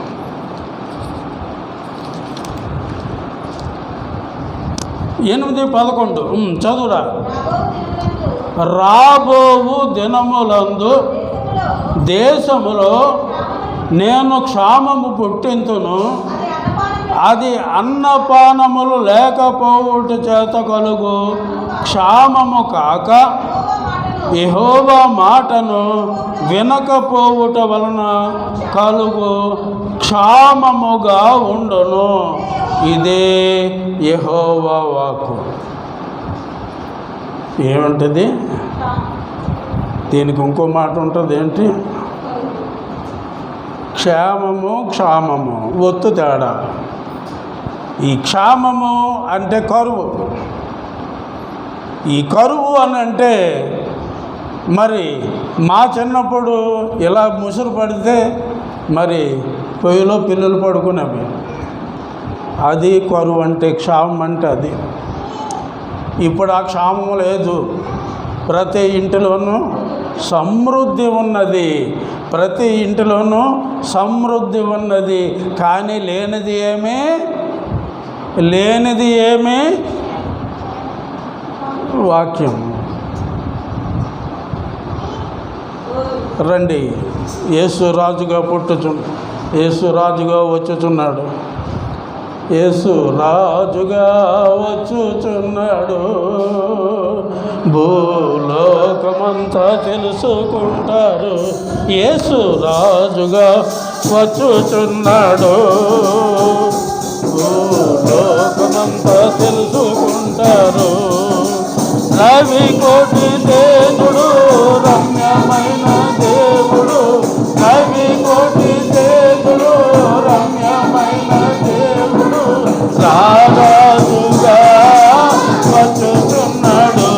8:11 చదువురా. రాబోవు దినములందు దేశములో నేను క్షామము పుట్టింతును, అది అన్నపానములు లేకపోవుట చేత కలుగు క్షామము కాక యెహోవా మాటను వినకపోవుట వలన కలుగు క్షామముగా ఉండును. ఇదే యెహోవా వాక్కు. ఏముంటుంది దీనికి? ఇంకో మాట ఉంటుంది. ఏంటి? క్షామము ఒత్తు తేడా. ఈ క్షామము అంటే కరువు. ఈ కరువు అని అంటే మా చిన్నప్పుడు ఇలా ముసురు పడితే పొయ్యిలో పిల్లలు పడుకునేవి. అది కరువు అంటే, క్షామం అంటే అది. ఇప్పుడు ఆ క్షామం లేదు. ప్రతి ఇంటిలోనూ సమృద్ధి ఉన్నది. కానీ లేనిది ఏమీ వాక్యం. రండి, యేసు రాజుగా వచ్చుచున్నాడు. యేసు రాజుగా వచ్చుచున్నాడు. భూలోకమంతా తెలుసుకుంటారు. యేసు రాజుగా వచ్చుచున్నాడు. భూలోకమంతా తెలుసుకుంటారు. రవి కోటి తేజుడు, రమ్యమైన దేవుడు. రవి కోటి తేజుడు, రమ్యమైన దేవుడు. రారాజుగా వచ్చుచున్నాడు.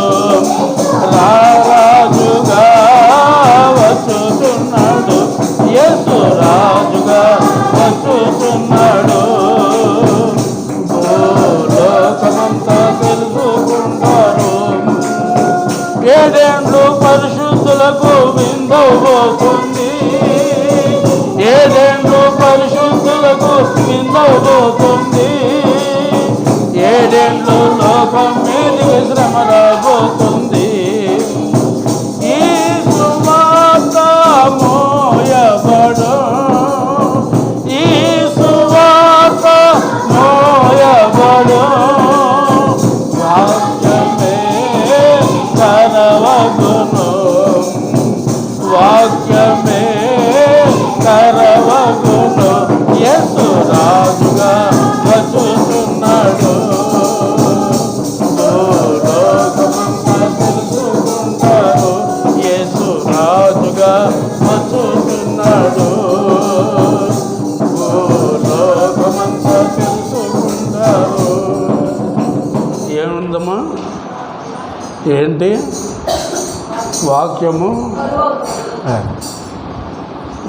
రారాజుగా వచ్చుచున్నాడు. యేసు రాజుగా వచ్చుచున్నాడు. భూలోకమంతా తెలుసుకుంటారు. 7 ఏండ్లు పరిశుద్ధులకు విందవబోతుంది. 7 ఏండ్లు పరిశుద్ధులకు విందవబోతుంది. 7 ఏండ్లు లోకం మీదికి శ్రమ రాబోతుంది. ఈ సువార్త మోయబడు. ఈ సువార్త మోయబడు. వాక్యమే కరవగును. వాక్యమే కరవగును. యేసు రాజుగా వచ్చుచున్నాడు. లోకమంతా తెలుసుకుంటారు. యేసు రాజుగా వచ్చుచున్నాడు. లోకమంతా తెలుసుకుంటారు. ఏముందమ్మా? ఏంటి వాక్యము?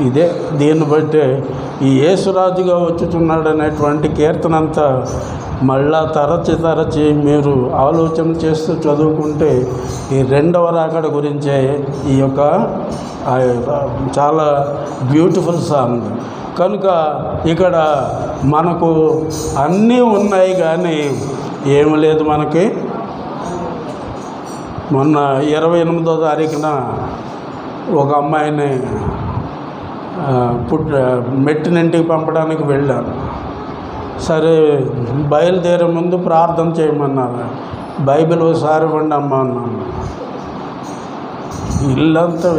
ఇదే. దీన్ని బట్టి ఈ యేసురాజుగా వచ్చుచున్నాడు అనేటువంటి కీర్తనంతా మళ్ళా తరచి మీరు ఆలోచన చేస్తూ చదువుకుంటే ఈ 2వ రాకడ గురించే ఈ యొక్క చాలా బ్యూటిఫుల్ సాంగ్. కనుక ఇక్కడ మనకు అన్నీ ఉన్నాయి కానీ ఏమి లేదు మనకి. మొన్న 28వ తారీఖున ఒక అమ్మాయిని మెట్టినింటికి పంపడానికి వెళ్ళాను. సరే బయలుదేరే ముందు ప్రార్థన చేయమన్నారు. బైబిల్ ఒకసారి ఇవ్వండి అమ్మా అన్నాను. ఇల్లంతా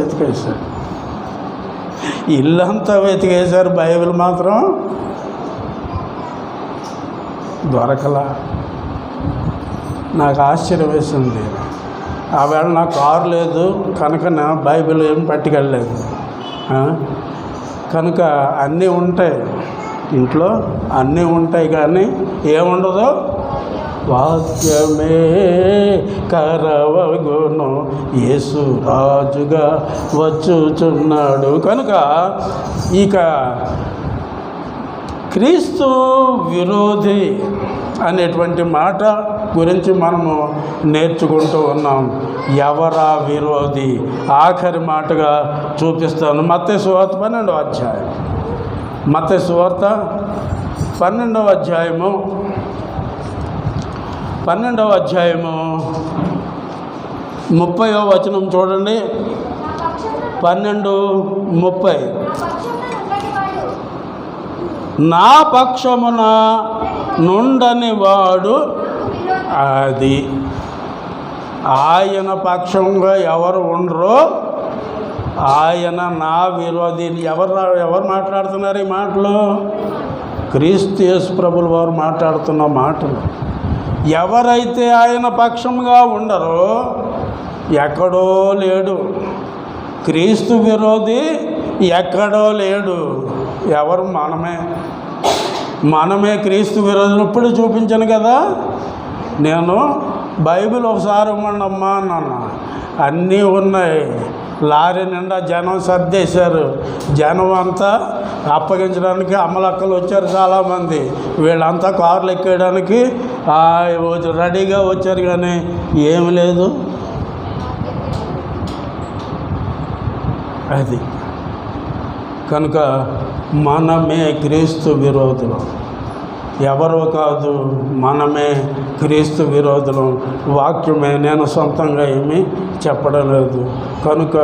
వెతికేశారు, బైబిల్ మాత్రం దొరకలా. నాకు ఆశ్చర్యం వేసింది. ఆవేళ నా కారు లేదు కనుక నా బైబిల్ ఏం పట్టుకెళ్ళలేదు. కనుక అన్నీ ఉంటాయి ఇంట్లో, అన్నీ ఉంటాయి కానీ ఏముండదు, వాక్యమే కరవగును యేసు రాజుగా వచ్చుచున్నాడు. కనుక ఇక క్రీస్తు విరోధి అనేటువంటి మాట గురించి మనము నేర్చుకుంటూ ఉన్నాం. ఎవరా విరోధి? ఆఖరి మాటగా చూపిస్తాను. మత్తయి సువార్త 12వ అధ్యాయం. మత్తయి సువార్త 12వ అధ్యాయము 30వ వచనం చూడండి. 12:30 నా పక్షమున నుండని వాడు అది. ఆయన పక్షంగా ఎవరు ఉండరో ఆయన నా విరోధి. ఎవరు మాట్లాడుతున్నారు ఈ మాటలు? క్రీస్తు యేసు ప్రభుల వారు మాట్లాడుతున్న మాటలు. ఎవరైతే ఆయన పక్షంగా ఉండరో ఎక్కడో లేడు. క్రీస్తు విరోధి ఎక్కడో లేడు. ఎవరు? మనమే క్రీస్తు విరోధులు. ఇప్పుడు చూపించాను కదా నేను, బైబిల్ ఒకసారి ఇవ్వండమ్మా అన్నాను. అన్నీ ఉన్నాయి. లారీ నిండా జనం సర్దేశారు. జనం అంతా అప్పగించడానికి అమ్మలక్కలు వచ్చారు చాలామంది. వీళ్ళంతా కార్లు ఎక్కేయడానికి రెడీగా వచ్చారు కానీ ఏమి లేదు. అది కనుక మనమే క్రీస్తు విరోధులు, ఎవరో కాదు, మనమే క్రీస్తు విరోధులు. వాక్యమే, నేను సొంతంగా ఏమీ చెప్పడం లేదు. కనుక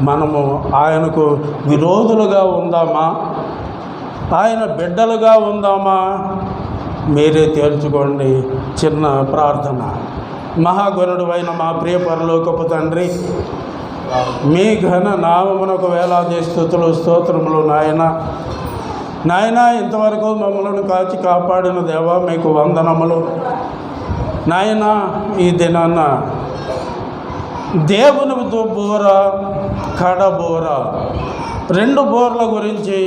మనము ఆయనకు విరోధులుగా ఉందామా, ఆయన బిడ్డలుగా ఉందామా? మీరే తేల్చుకోండి. చిన్న ప్రార్థన. మహాగణుడు అయిన మా ప్రియ పరలోకపు తండ్రి, మీ ఘన నామమునకు వేలాది స్తుతులు స్తోత్రములు. నాయన ఇంతవరకు మమ్మల్ని కాచి కాపాడిన దేవా మీకు వందనములు. నాయన ఈ దినాన్న దేవుని బోర, కడబోర, 2 బోర్ల గురించి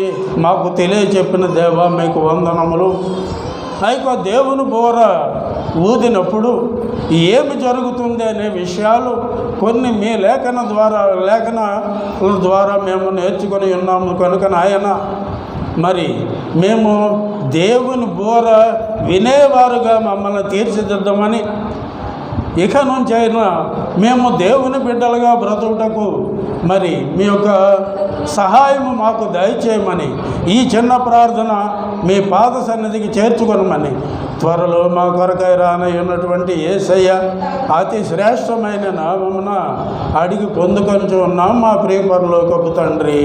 మాకు తెలియచెప్పిన దేవా మీకు వందనములు. అయితే దేవుని బోర ఊదినప్పుడు ఏమి జరుగుతుంది అనే విషయాలు కొన్ని మీ లేఖనాల ద్వారా మేము నేర్చుకొని ఉన్నాము. కనుక నాయన మరి మేము దేవుని బోర వినేవారుగా మమ్మల్ని తీర్చిదిద్దామని, ఇక నుంచి అయినా మేము దేవుని బిడ్డలుగా బ్రతుకుటకు మరి మీ యొక్క సహాయము మాకు దయచేయమని ఈ చిన్న ప్రార్థన మీ పాద సన్నిధికి చేర్చుకొనమని, త్వరలో మా కొరకై రానయ్యున్నటువంటి యేసయ్య అతి శ్రేష్టమైన నామమున అడిగి పొందుకొని ఉన్నాం మా ప్రియ పరలోకపు తండ్రి.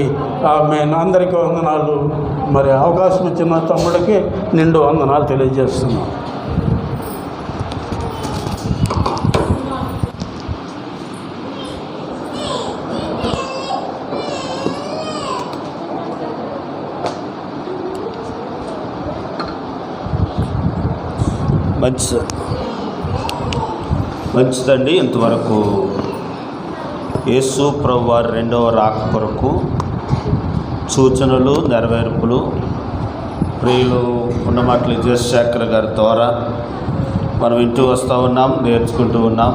ఆమేన్. అందరికీ వందనాలు. మరి అవకాశం ఇచ్చిన తమ్ముడికి నిండు వందనాలు తెలియజేస్తున్నాం. మంచిదండి. ఇంతవరకు యేసు ప్రభు వారి 2వ రాక కొరకు సూచనలు, నెరవేర్పులు ప్రియులు ఉన్నమాటలు జయశేఖర్ గారి ద్వారా మనం వింటూ వస్తూ ఉన్నాం, నేర్చుకుంటూ ఉన్నాం.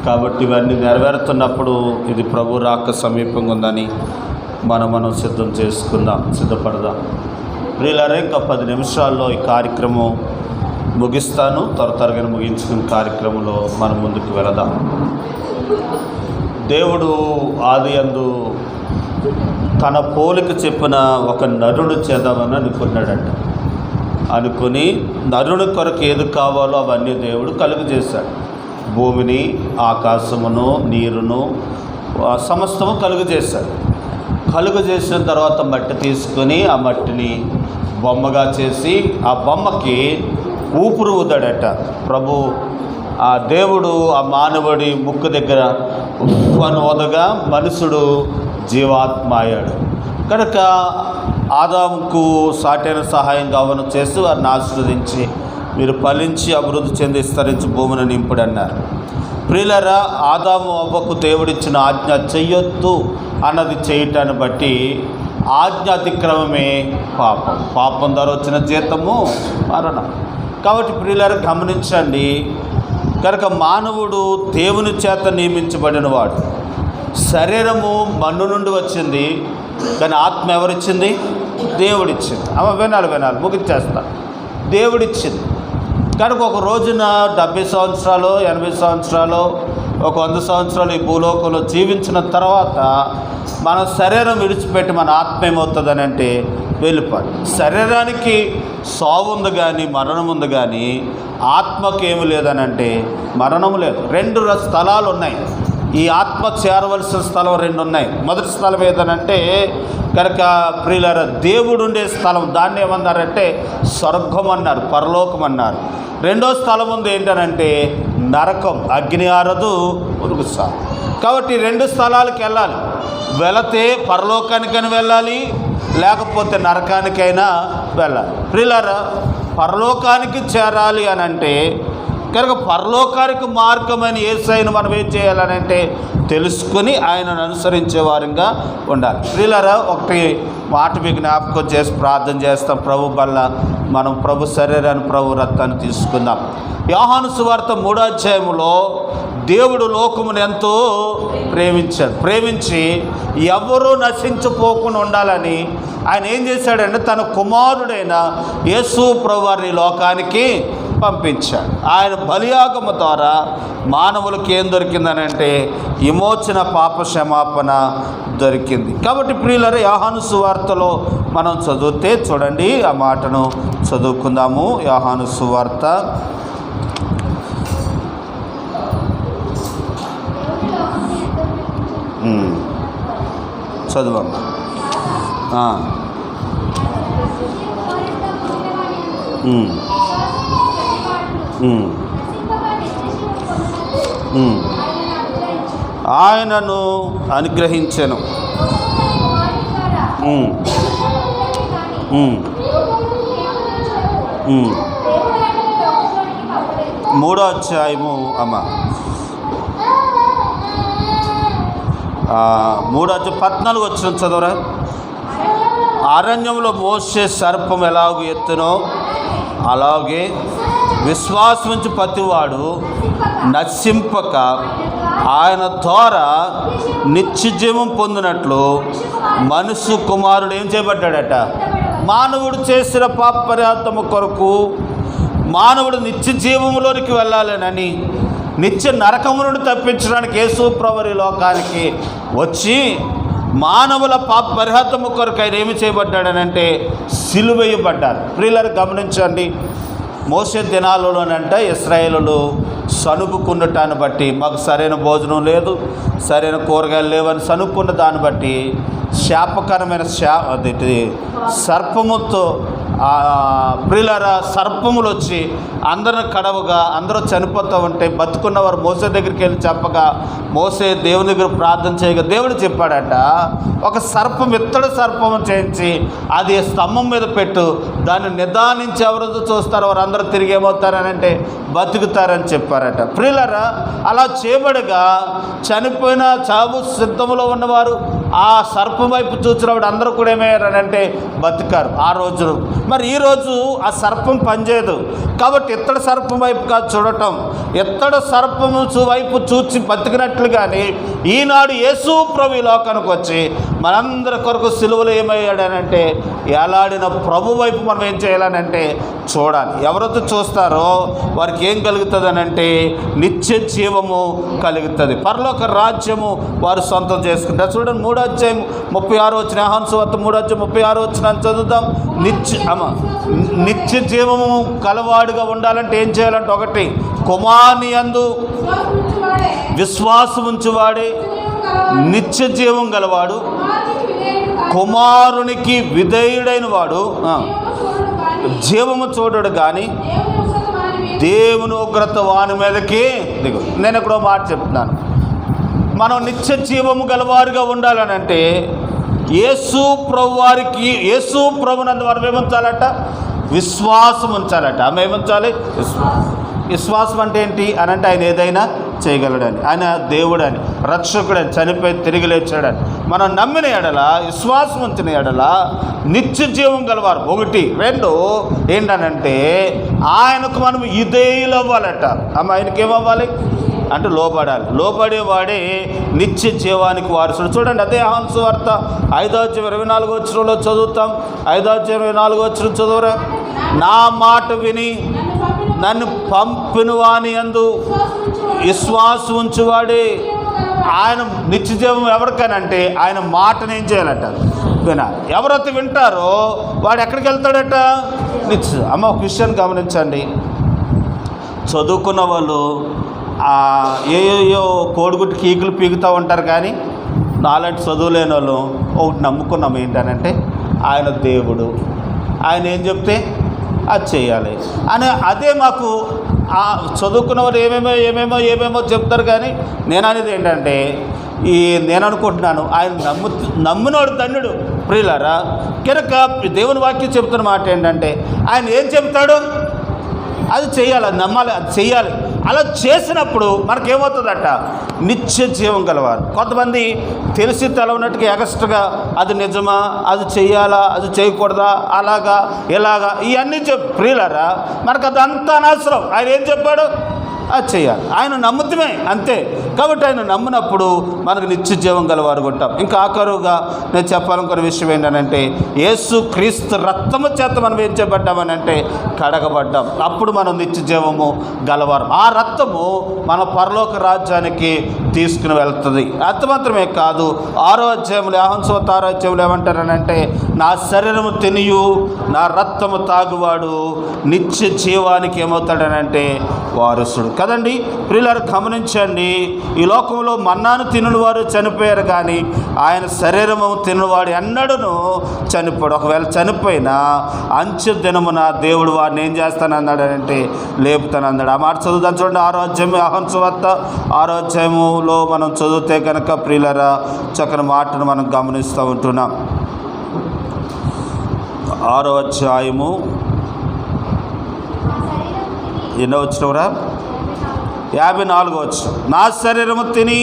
కాబట్టి ఇవన్నీ నెరవేరుతున్నప్పుడు ఇది ప్రభు రాక సమీపంగా ఉందని మనం సిద్ధపడదాం. ప్రియులారా, ఇంకా 10 నిమిషాల్లో ఈ కార్యక్రమం ముగిస్తాను. త్వరగా ముగించుకున్న కార్యక్రమంలో మనం ముందుకు వెళదాం. దేవుడు ఆదియందు తన పోలిక చెప్పిన ఒక నరుడు చేద్దామని అనుకున్నాడట. అనుకుని నరుని కొరకు ఏది కావాలో అవన్నీ దేవుడు కలుగజేశాడు. భూమిని, ఆకాశమును, నీరును, సమస్తము కలుగజేశాడు. కలుగజేసిన తర్వాత మట్టి తీసుకొని ఆ మట్టిని బొమ్మగా చేసి ఆ బొమ్మకి ఊపిరి ఊదాడట. ప్రభు ఆ దేవుడు ఆ మానవుడి ముక్కు దగ్గర ఉప్పను ఓదగా మనుషుడు జీవాత్మ అయ్యాడు. కనుక ఆదాముకు సాటైన సహాయం కావను చేసి వారిని ఆశీర్వదించి మీరు ఫలించి అభివృద్ధి చెంది విస్తరించి భూమిని నింపుడు అన్నారు. ప్రియులారా, ఆదాము అవ్వకు దేవుడిచ్చిన ఆజ్ఞ చెయ్యొద్దు అన్నది చేయటాన్ని బట్టి ఆజ్ఞ అతిక్రమమే పాపం. పాపం ద్వారా వచ్చిన జీతము మరణం. కాబట్టి ప్రియులారా గమనించండి. కనుక మానవుడు దేవుని చేత నియమించబడిన వాడు. శరీరము మన్ను నుండి వచ్చింది, కానీ ఆత్మ ఎవరిచ్చింది? దేవుడిచ్చింది. వినాలి ముగించేస్తా. దేవుడిచ్చింది. కనుక ఒక రోజున 70 సంవత్సరాలు, 80 సంవత్సరాలు, ఒక 100 సంవత్సరాలు ఈ భూలోకంలో జీవించిన తర్వాత మన శరీరం విడిచిపెట్టి మన ఆత్మ ఏమవుతుందని అంటే వెళ్ళిపోదు. శరీరానికి సావు ఉంది కానీ మరణం ఉంది, కానీ ఆత్మకి ఏమి లేదని అంటే మరణం లేదు. 2 స్థలాలు ఉన్నాయి. ఈ ఆత్మ చేరవలసిన స్థలం 2 ఉన్నాయి. మొదటి స్థలం ఏదనంటే కనుక ప్రియులారా దేవుడు ఉండే స్థలం, దాన్ని ఏమన్నారంటే స్వర్గం అన్నారు, పరలోకం అన్నారు. 2వ స్థలం ఉంది ఏంటనంటే నరకం, అగ్ని ఆరదు ఉరుగు సాగు. కాబట్టి 2 స్థలాలకు వెళ్ళాలి. వెళితే పరలోకానికైనా వెళ్ళాలి, లేకపోతే నరకానికైనా వెళ్ళాలి. ప్రియులారా, పరలోకానికి చేరాలి అని అంటే కనుక పరలోకానికి మార్గమైన యేసయ్యను మనం ఏం చేయాలనంటే తెలుసుకుని ఆయనను అనుసరించే వారంగా ఉండాలి. ప్రియులారా, ఒకటి మాట మీకు జ్ఞాపకం చేసి ప్రార్థన చేస్తాం. ప్రభు వల్ల మనం ప్రభు శరీరాన్ని, ప్రభు రక్తాన్ని తీసుకుందాం. యోహాను సువార్త 3వ అధ్యాయంలో దేవుడు లోకమును ఎంతో ప్రేమించాడు. ప్రేమించి ఎవరూ నశించిపోకుండా ఉండాలని ఆయన ఏం చేశాడంటే తన కుమారుడైన యేసు ప్రభువారిని లోకానికి పంపించాడు. ఆయన బలియాగము ద్వారా మానవులకు ఏం దొరికిందని అంటే విమోచన, పాప క్షమాపణ దొరికింది. కాబట్టి ప్రియులారా, యోహాను సువార్తలో మనం చదివితే చూడండి, ఆ మాటను చదువుకుందాము. యోహాను సువార్త చదువమ్మా. ఆయనను అనుగ్రహించెను. 3వ అధ్యాయము అమ్మ 14 వచ్చిన చదవరా. అరణ్యంలో మోసే సర్పం ఎలాగో ఎత్తునో అలాగే విశ్వాసం నుంచి ప్రతివాడు నశింపక ఆయన ద్వారా నిత్యజీవం పొందినట్లు మనుష్య కుమారుడు ఏం చేయబడ్డాడట? మానవుడు చేసిన పాప పరిహారము కొరకు మానవుడు నిత్య జీవములోనికి వెళ్ళాలనని, నిత్య నరకము నుండి తప్పించడానికి యేసు ప్రభువు లోకానికి వచ్చి మానవుల పాప పరిహారము కొరకు ఆయన ఏమి చేయబడ్డాడనంటే సిలువేయబడ్డారు. ప్రియులారా గమనించండి. మోసే దినాలలోనంట ఇశ్రాయేలులు సనుగుకున్నటాన్ని బట్టి మాకు సరైన భోజనం లేదు, సరైన కూరగాయలు లేవని సనుక్కున్న దాన్ని బట్టి శాపకరమైన సర్పముతో ప్రియులారా సర్పములు వచ్చి అందరిని కడవగా అందరూ చనిపోతూ ఉంటే బతుకున్నవారు మోసే దగ్గరికి వెళ్ళి చెప్పగా మోసే దేవుని దగ్గర ప్రార్థన చేయగా దేవుడు చెప్పాడట, ఒక సర్పం ఇత్తడి సర్పము చేయించి అది స్తంభం మీద పెట్టు, దాన్ని నిదానించి ఎవరు చూస్తారో వారు అందరూ తిరిగి ఏమవుతారని అంటే బతుకుతారని చెప్పారట. ప్రియులారా అలా చేయబడగా చనిపోయిన చావు సిద్ధంలో ఉన్నవారు ఆ సర్పం వైపు చూసినప్పుడు అందరూ కూడా ఏమయ్యారనంటే బతికారు. ఆ రోజు మరి ఈరోజు ఆ సర్పం పనిచేయదు కాబట్టి ఇత్తడి సర్పం వైపు కాదు చూడటం, ఇత్తడి సర్పము వైపు చూచి బతికినట్లుగానే ఈనాడు యేసు ప్రభు ఈ లోకానికి వచ్చి మనందరి కొరకు సిలువలో ఏమయ్యాడనంటే ఏలాడిన ప్రభు వైపు మనం ఏం చేయాలనంటే చూడాలి. ఎవరైతే చూస్తారో వారికి ఏం కలుగుతుందనంటే నిత్య జీవము కలుగుతుంది, పరలోక రాజ్యము వారు సొంతం చేసుకుంటారు. చూడండి 3వ అధ్యాయం 36 వచ్చిన యోహాను సువార్త 3వ అధ్యాయం 36 వచ్చిన చదువుతాం. నిత్య జీవము కలవాడుగా ఉండాలంటే ఏం చేయాలంటే, ఒకటి కుమారుని యందు విశ్వాసం ఉంచువాడే నిత్య జీవం గలవాడు, కుమారునికి విధేయుడైన వాడు జీవము చూడడు కానీ దేవుని ఉగ్రత వాని మీదకి దిగు. నేను ఎక్కడో మాట చెప్తున్నాను, మనం నిత్య జీవము గలవారుగా ఉండాలనంటే యేసు ప్రభునందు మనం ఏముంచాలట, విశ్వాసం ఉంచాలట. ఆమె ఏముంచాలి, విశ్వాసం అంటే ఏంటి అని అంటే ఆయన ఏదైనా చేయగలడని, ఆయన దేవుడని, రక్షకుడని, చనిపోయి తిరిగి లేచాడని మనం నమ్మిన ఎడల, విశ్వాసం ఉంచిన ఎడల నిత్య జీవం గలవారు. 1, 2 ఏంటనంటే ఆయనకు మనం విధేయులు అవ్వాలట. ఆయనకి ఏమవ్వాలి అంటే లోబడాలి. లోబడేవాడే నిత్య జీవానికి వారసుడు. చూడండి అదే యోహాను సువార్త 5వ అధ్యాయం 24వ వచనంలో చదువుతాం. 5వ అధ్యాయం 24వ వచనం చదువురా. నా మాట విని నన్ను పంపిన వాని యందు విశ్వాసం ఉంచువాడే ఆయన నిత్య జీవం. ఎవరికనంటే ఆయన మాటను ఏం చేయాలట, వినాలి. ఎవరైతే వింటారో వాడు ఎక్కడికి వెళ్తాడట, నిత్య. ఒక విషయాన్ని గమనించండి, చదువుకున్న వాళ్ళు ఏయో కోడిగుడ్డు కీకులు పీకుతూ ఉంటారు, కానీ నాలాంటి చదువు లేని వాళ్ళు ఒకటి నమ్ముకున్నాం, ఏంటనంటే ఆయన దేవుడు, ఆయన ఏం చెప్తే అది చేయాలి అని. అదే మాకు చదువుకున్న వాళ్ళు ఏమేమో చెప్తారు, కానీ నేను అనేది ఏంటంటే నేను అనుకుంటున్నాను ఆయన నమ్మినోడు ధన్యుడు. ప్రియులారా, కనుక దేవుని వాక్యం చెప్తున్న మాట ఏంటంటే ఆయన ఏం చెప్తాడు అది చేయాలి, అది నమ్మాలి, అది చేయాలి. అలా చేసినప్పుడు మనకేమవుతుందట, నిత్య జీవం గలవారు. కొంతమంది తెలిసి తెలవనట్టుగా ఎగస్ట్రాగా అది నిజమా, అది చెయ్యాలా, అది చేయకూడదా, అలాగా ఇలాగా ఇవన్నీ ప్రియులారా, మనకు అదంతా అనవసరం. ఆయన ఏం చెప్పాడు అది చేయాలి, ఆయన నమ్ముతమే అంతే. కాబట్టి ఆయన నమ్మినప్పుడు మనకు నిత్య జీవం గలవారు ఉంటాం. ఇంకా ఆఖరుగా నేను చెప్పాలనుకున్న విషయం ఏంటంటే యేసు క్రీస్తు రక్తము చేత మనం ఏం చేయబడ్డామని అంటే కడగబడ్డాం. అప్పుడు మనం నిత్య జీవము గలవారు. ఆ రక్తము మన పరలోక రాజ్యానికి తీసుకుని వెళ్తుంది. అంత మాత్రమే కాదు, 6వ అధ్యాయంలో యోహాను సువార్త 6వ అధ్యాయంలో ఏమంటారనంటే నా శరీరము తినియు నా రక్తము తాగువాడు నిత్య జీవానికి ఏమవుతాడనంటే వారసుడు. కదండి ప్రియులారు, గమనించండి, ఈ లోకంలో మన్నాను తినని వారు చనిపోయారు, కానీ ఆయన శరీరము తినవాడు ఎన్నడూను చనిపోడు. ఒకవేళ చనిపోయినా అంచె దినమున దేవుడు వారిని ఏం చేస్తానన్నాడంటే లేపుతానన్నాడు. ఆ మాట చదువుతాను చూడండి. 6వ అధ్యాయం యోహాను సువార్త 6వ అధ్యాయములో మనం చదివితే కనుక ప్రియులారా చక్కని మాటను మనం గమనిస్తూ ఉంటున్నాం. 6వ అధ్యాయము ఎన్నో వచ్చినవరా 54 వచ్చు. నా శరీరము తిని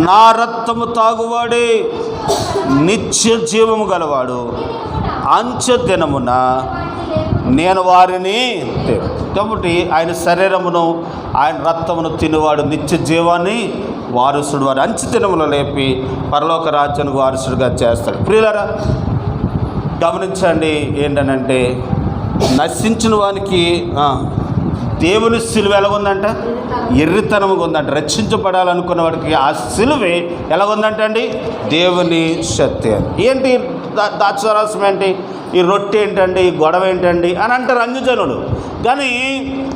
నా రక్తము తాగువాడే నిత్య జీవము గలవాడు, అంచె దినమున నేను వారిని. కాబట్టి ఆయన శరీరమును ఆయన రక్తమును తినేవాడు నిత్య జీవాన్ని వారసుడు, వారు అంచె దినములో లేపి పరలోక రాజ్యానికి వారసుడిగా చేస్తాడు. ప్రియులారా, గమనించండి, ఏంటనంటే నశించిన వానికి దేవుని సిలువ ఎలాగుందంట, ఎర్రితనముగా ఉందంట. రక్షించబడాలనుకున్న వాడికి ఆ సిలువే ఎలాగుందంట అండి, దేవుని శక్తి. ఏంటి దాచరసం ఏంటి, ఈ రొట్టె ఏంటండి, ఈ గొడవ ఏంటండి అని అంటారు అన్యజనులు. కానీ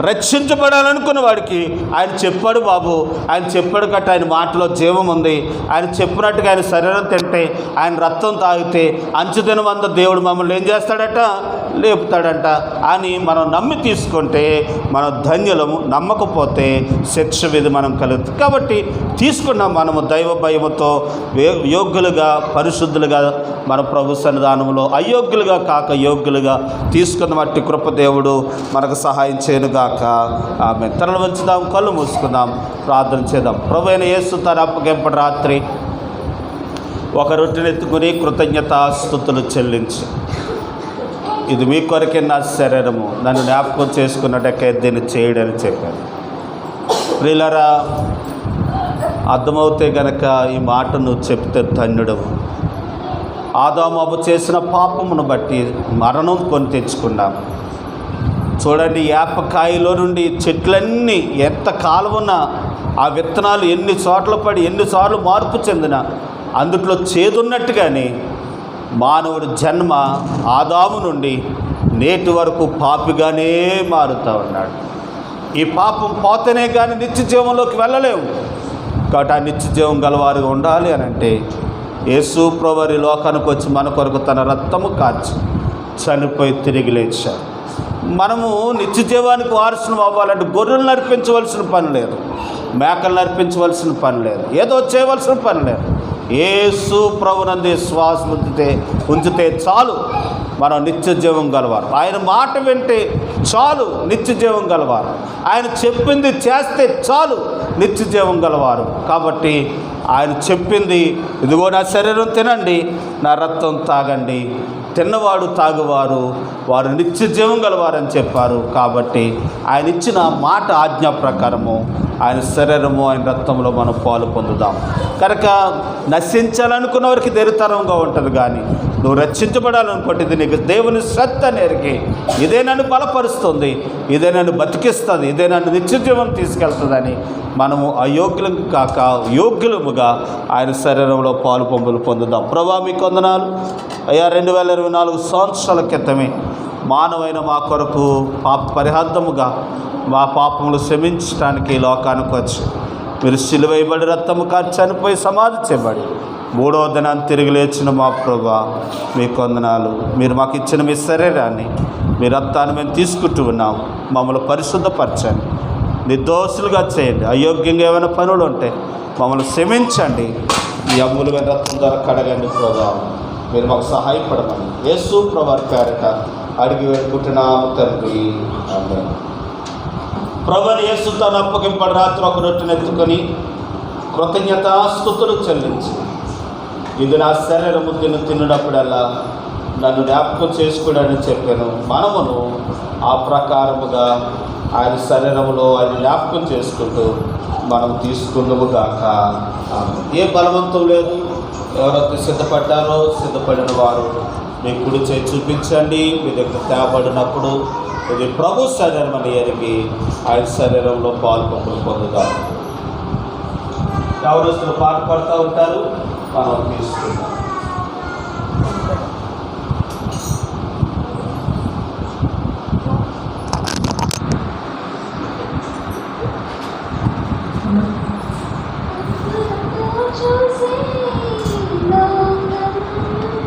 రక్షించబడాలనుకున్న వాడికి ఆయన చెప్పాడు బాబు, ఆయన చెప్పాడు కట్ట, ఆయన మాటలో జీవం ఉంది, ఆయన చెప్పినట్టుగా ఆయన శరీరం తింటే, ఆయన రక్తం తాగితే అంచుదినం అంత దేవుడు మమ్మల్ని ఏం చేస్తాడట, లేపుతాడంట అని మనం నమ్మి తీసుకుంటే మనం ధన్యులము. నమ్మకపోతే శిక్ష విధి మనం కలుగుతుంది. కాబట్టి తీసుకున్నాం మనము దైవ భయముతో యోగ్యులుగా పరిశుద్ధులుగా మన ప్రభు సన్నిధానంలో, అయోగ్యులుగా కాక యోగ్యులుగా తీసుకున్న మట్టి కృప దేవుడు మనకు సహాయం చేయనుగాక. ఆమె తరలి వంచుదాం, కళ్ళు మూసుకుందాం, ప్రార్థన చేద్దాం. ప్రభు అయిన యేసు తన అప్పగింపటి రాత్రి ఒక రొట్టెనెత్తుకుని కృతజ్ఞతాస్తుతులు చెల్లించి ఇది మీ కొరకే నా శరీరము, నన్ను జ్ఞాపకం చేసుకున్నట్టకే దీన్ని చేయడని చెప్పాను. ప్రియులారా, అర్థమవుతే గనక ఈ మాట నువ్వు చెప్తే ధన్యుడవు. ఆదాము అవ్వ చేసిన పాపమును బట్టి మరణం కొని తెచ్చుకున్నాం. చూడండి, ఏపకాయలో నుండి చెట్లన్నీ ఎంత కాలమున్నా ఆ విత్తనాలు ఎన్ని చోట్ల పడి ఎన్నిసార్లు మార్పు చెందిన అందుట్లో చేదున్నట్టుగానే మానవుడి జన్మ ఆదాము నుండి నేటి వరకు పాపిగానే మారుతూ ఉన్నాడు. ఈ పాపం పోతేనే కానీ నిత్య జీవంలోకి వెళ్ళలేము. కాబట్టి ఆ నిత్య జీవం గలవారుగా ఉండాలి అని అంటే యేసు ప్రభువు లోకానికి వచ్చి మన కొరకు తన రక్తము కార్చి చనిపోయి తిరిగి లేచాడు. మనము నిత్య జీవానికి వారసులు అవ్వాలంటే గొర్రెలను నడిపించవలసిన పని లేదు, మేకలను నడిపించవలసిన పని లేదు, ఏదో చేయవలసిన పని లేదు. యేసు ప్రభునందు విశ్వాసం ఉంచితే చాలు మనం నిత్య జీవం గలవారు. ఆయన మాట వింటే చాలు నిత్య జీవం గలవారు. ఆయన చెప్పింది చేస్తే చాలు నిత్య జీవం గలవారు. కాబట్టి ఆయన చెప్పింది, ఇదిగో నా శరీరం తినండి, నా రక్తం తాగండి, తిన్నవాడు తాగువారు వారు నిత్య జీవం గలవారని చెప్పారు. కాబట్టి ఆయన ఇచ్చిన మాట ఆజ్ఞ ప్రకారము ఆయన శరీరము ఆయన రక్తంలో మనం పాలు పొందుదాం. కనుక నశించాలనుకున్న వారికి దరితరంగా ఉంటుంది, కానీ నువ్వు రక్షించబడాలనుకుంటే ఇది నీకు దేవుని శ్రద్ధ నేరికి ఇదే నన్ను బలపరుస్తుంది, ఇదే నన్ను బతికిస్తుంది, ఇదే నన్ను నిత్య జీవం తీసుకెళ్తుందని మనము అయోగ్యులకు కాక యోగ్యులముగా ఆయన శరీరంలో పాలు పంపులు పొందుదాం. ప్రభా మీకు వందనాలు అయ్యా. 2024 సంవత్సరాల క్రితమే మానవైన మా కొరకు పాప పరిహార్థముగా మా పాపములు క్షమించడానికి లోకానికి వచ్చి మీరు సిలువైబడి రక్తము కార్చి చనిపోయి సమాధి చేయబడి 3వ దినాన్ని తిరిగి లేచిన మా ప్రభువా మీకు వందనాలు. మీరు మాకు ఇచ్చిన మీ శరీరాన్ని మీ రక్తాన్ని మేము తీసుకుంటూ ఉన్నాం. మమ్మల్ని పరిశుద్ధపరచండి, నిర్దోషులుగా చేయండి. అయోగ్యంగా ఏమైనా పనులు ఉంటే మమ్మల్ని క్షమించండి. ఈ అమూల్యమైన రక్తం ద్వారా కడగండి ప్రభువా. మీరు మాకు సహాయపడమని యేసు ప్రభువు పేరిట అడిగి వేడుకుంటున్నాము తండ్రి, ఆమేన్. ప్రభువైన యేసు తన అప్పగింపడి రాత్రి ఒక రొట్టెను ఎత్తుకొని కృతజ్ఞతాస్తుతులు చెల్లించి, ఇది నా శరీరము తిన్నప్పుడల్లా నన్ను జ్ఞాపకం చేసుకోడని చెప్పాను. మనమును ఆ ప్రకారముగా ఆయన శరీరములో ఆయన జ్ఞాపకం చేసుకుంటూ మనం తీసుకుందాము గాక. ఏ బలవంతం లేదు. ఎవరైతే సిద్ధపడ్డారో సిద్ధపడిన వారు మీ కుడి చేయి చూపించండి. మీ దగ్గర తేబడినప్పుడు ఇది ప్రభు శరీరం అని ఎరిగి ఆయన శరీరంలో పాలు పంపులు పొందుతాం. ఎవరు పాటు పడుతూ ఉంటారు, మనం తీసుకుంటాం.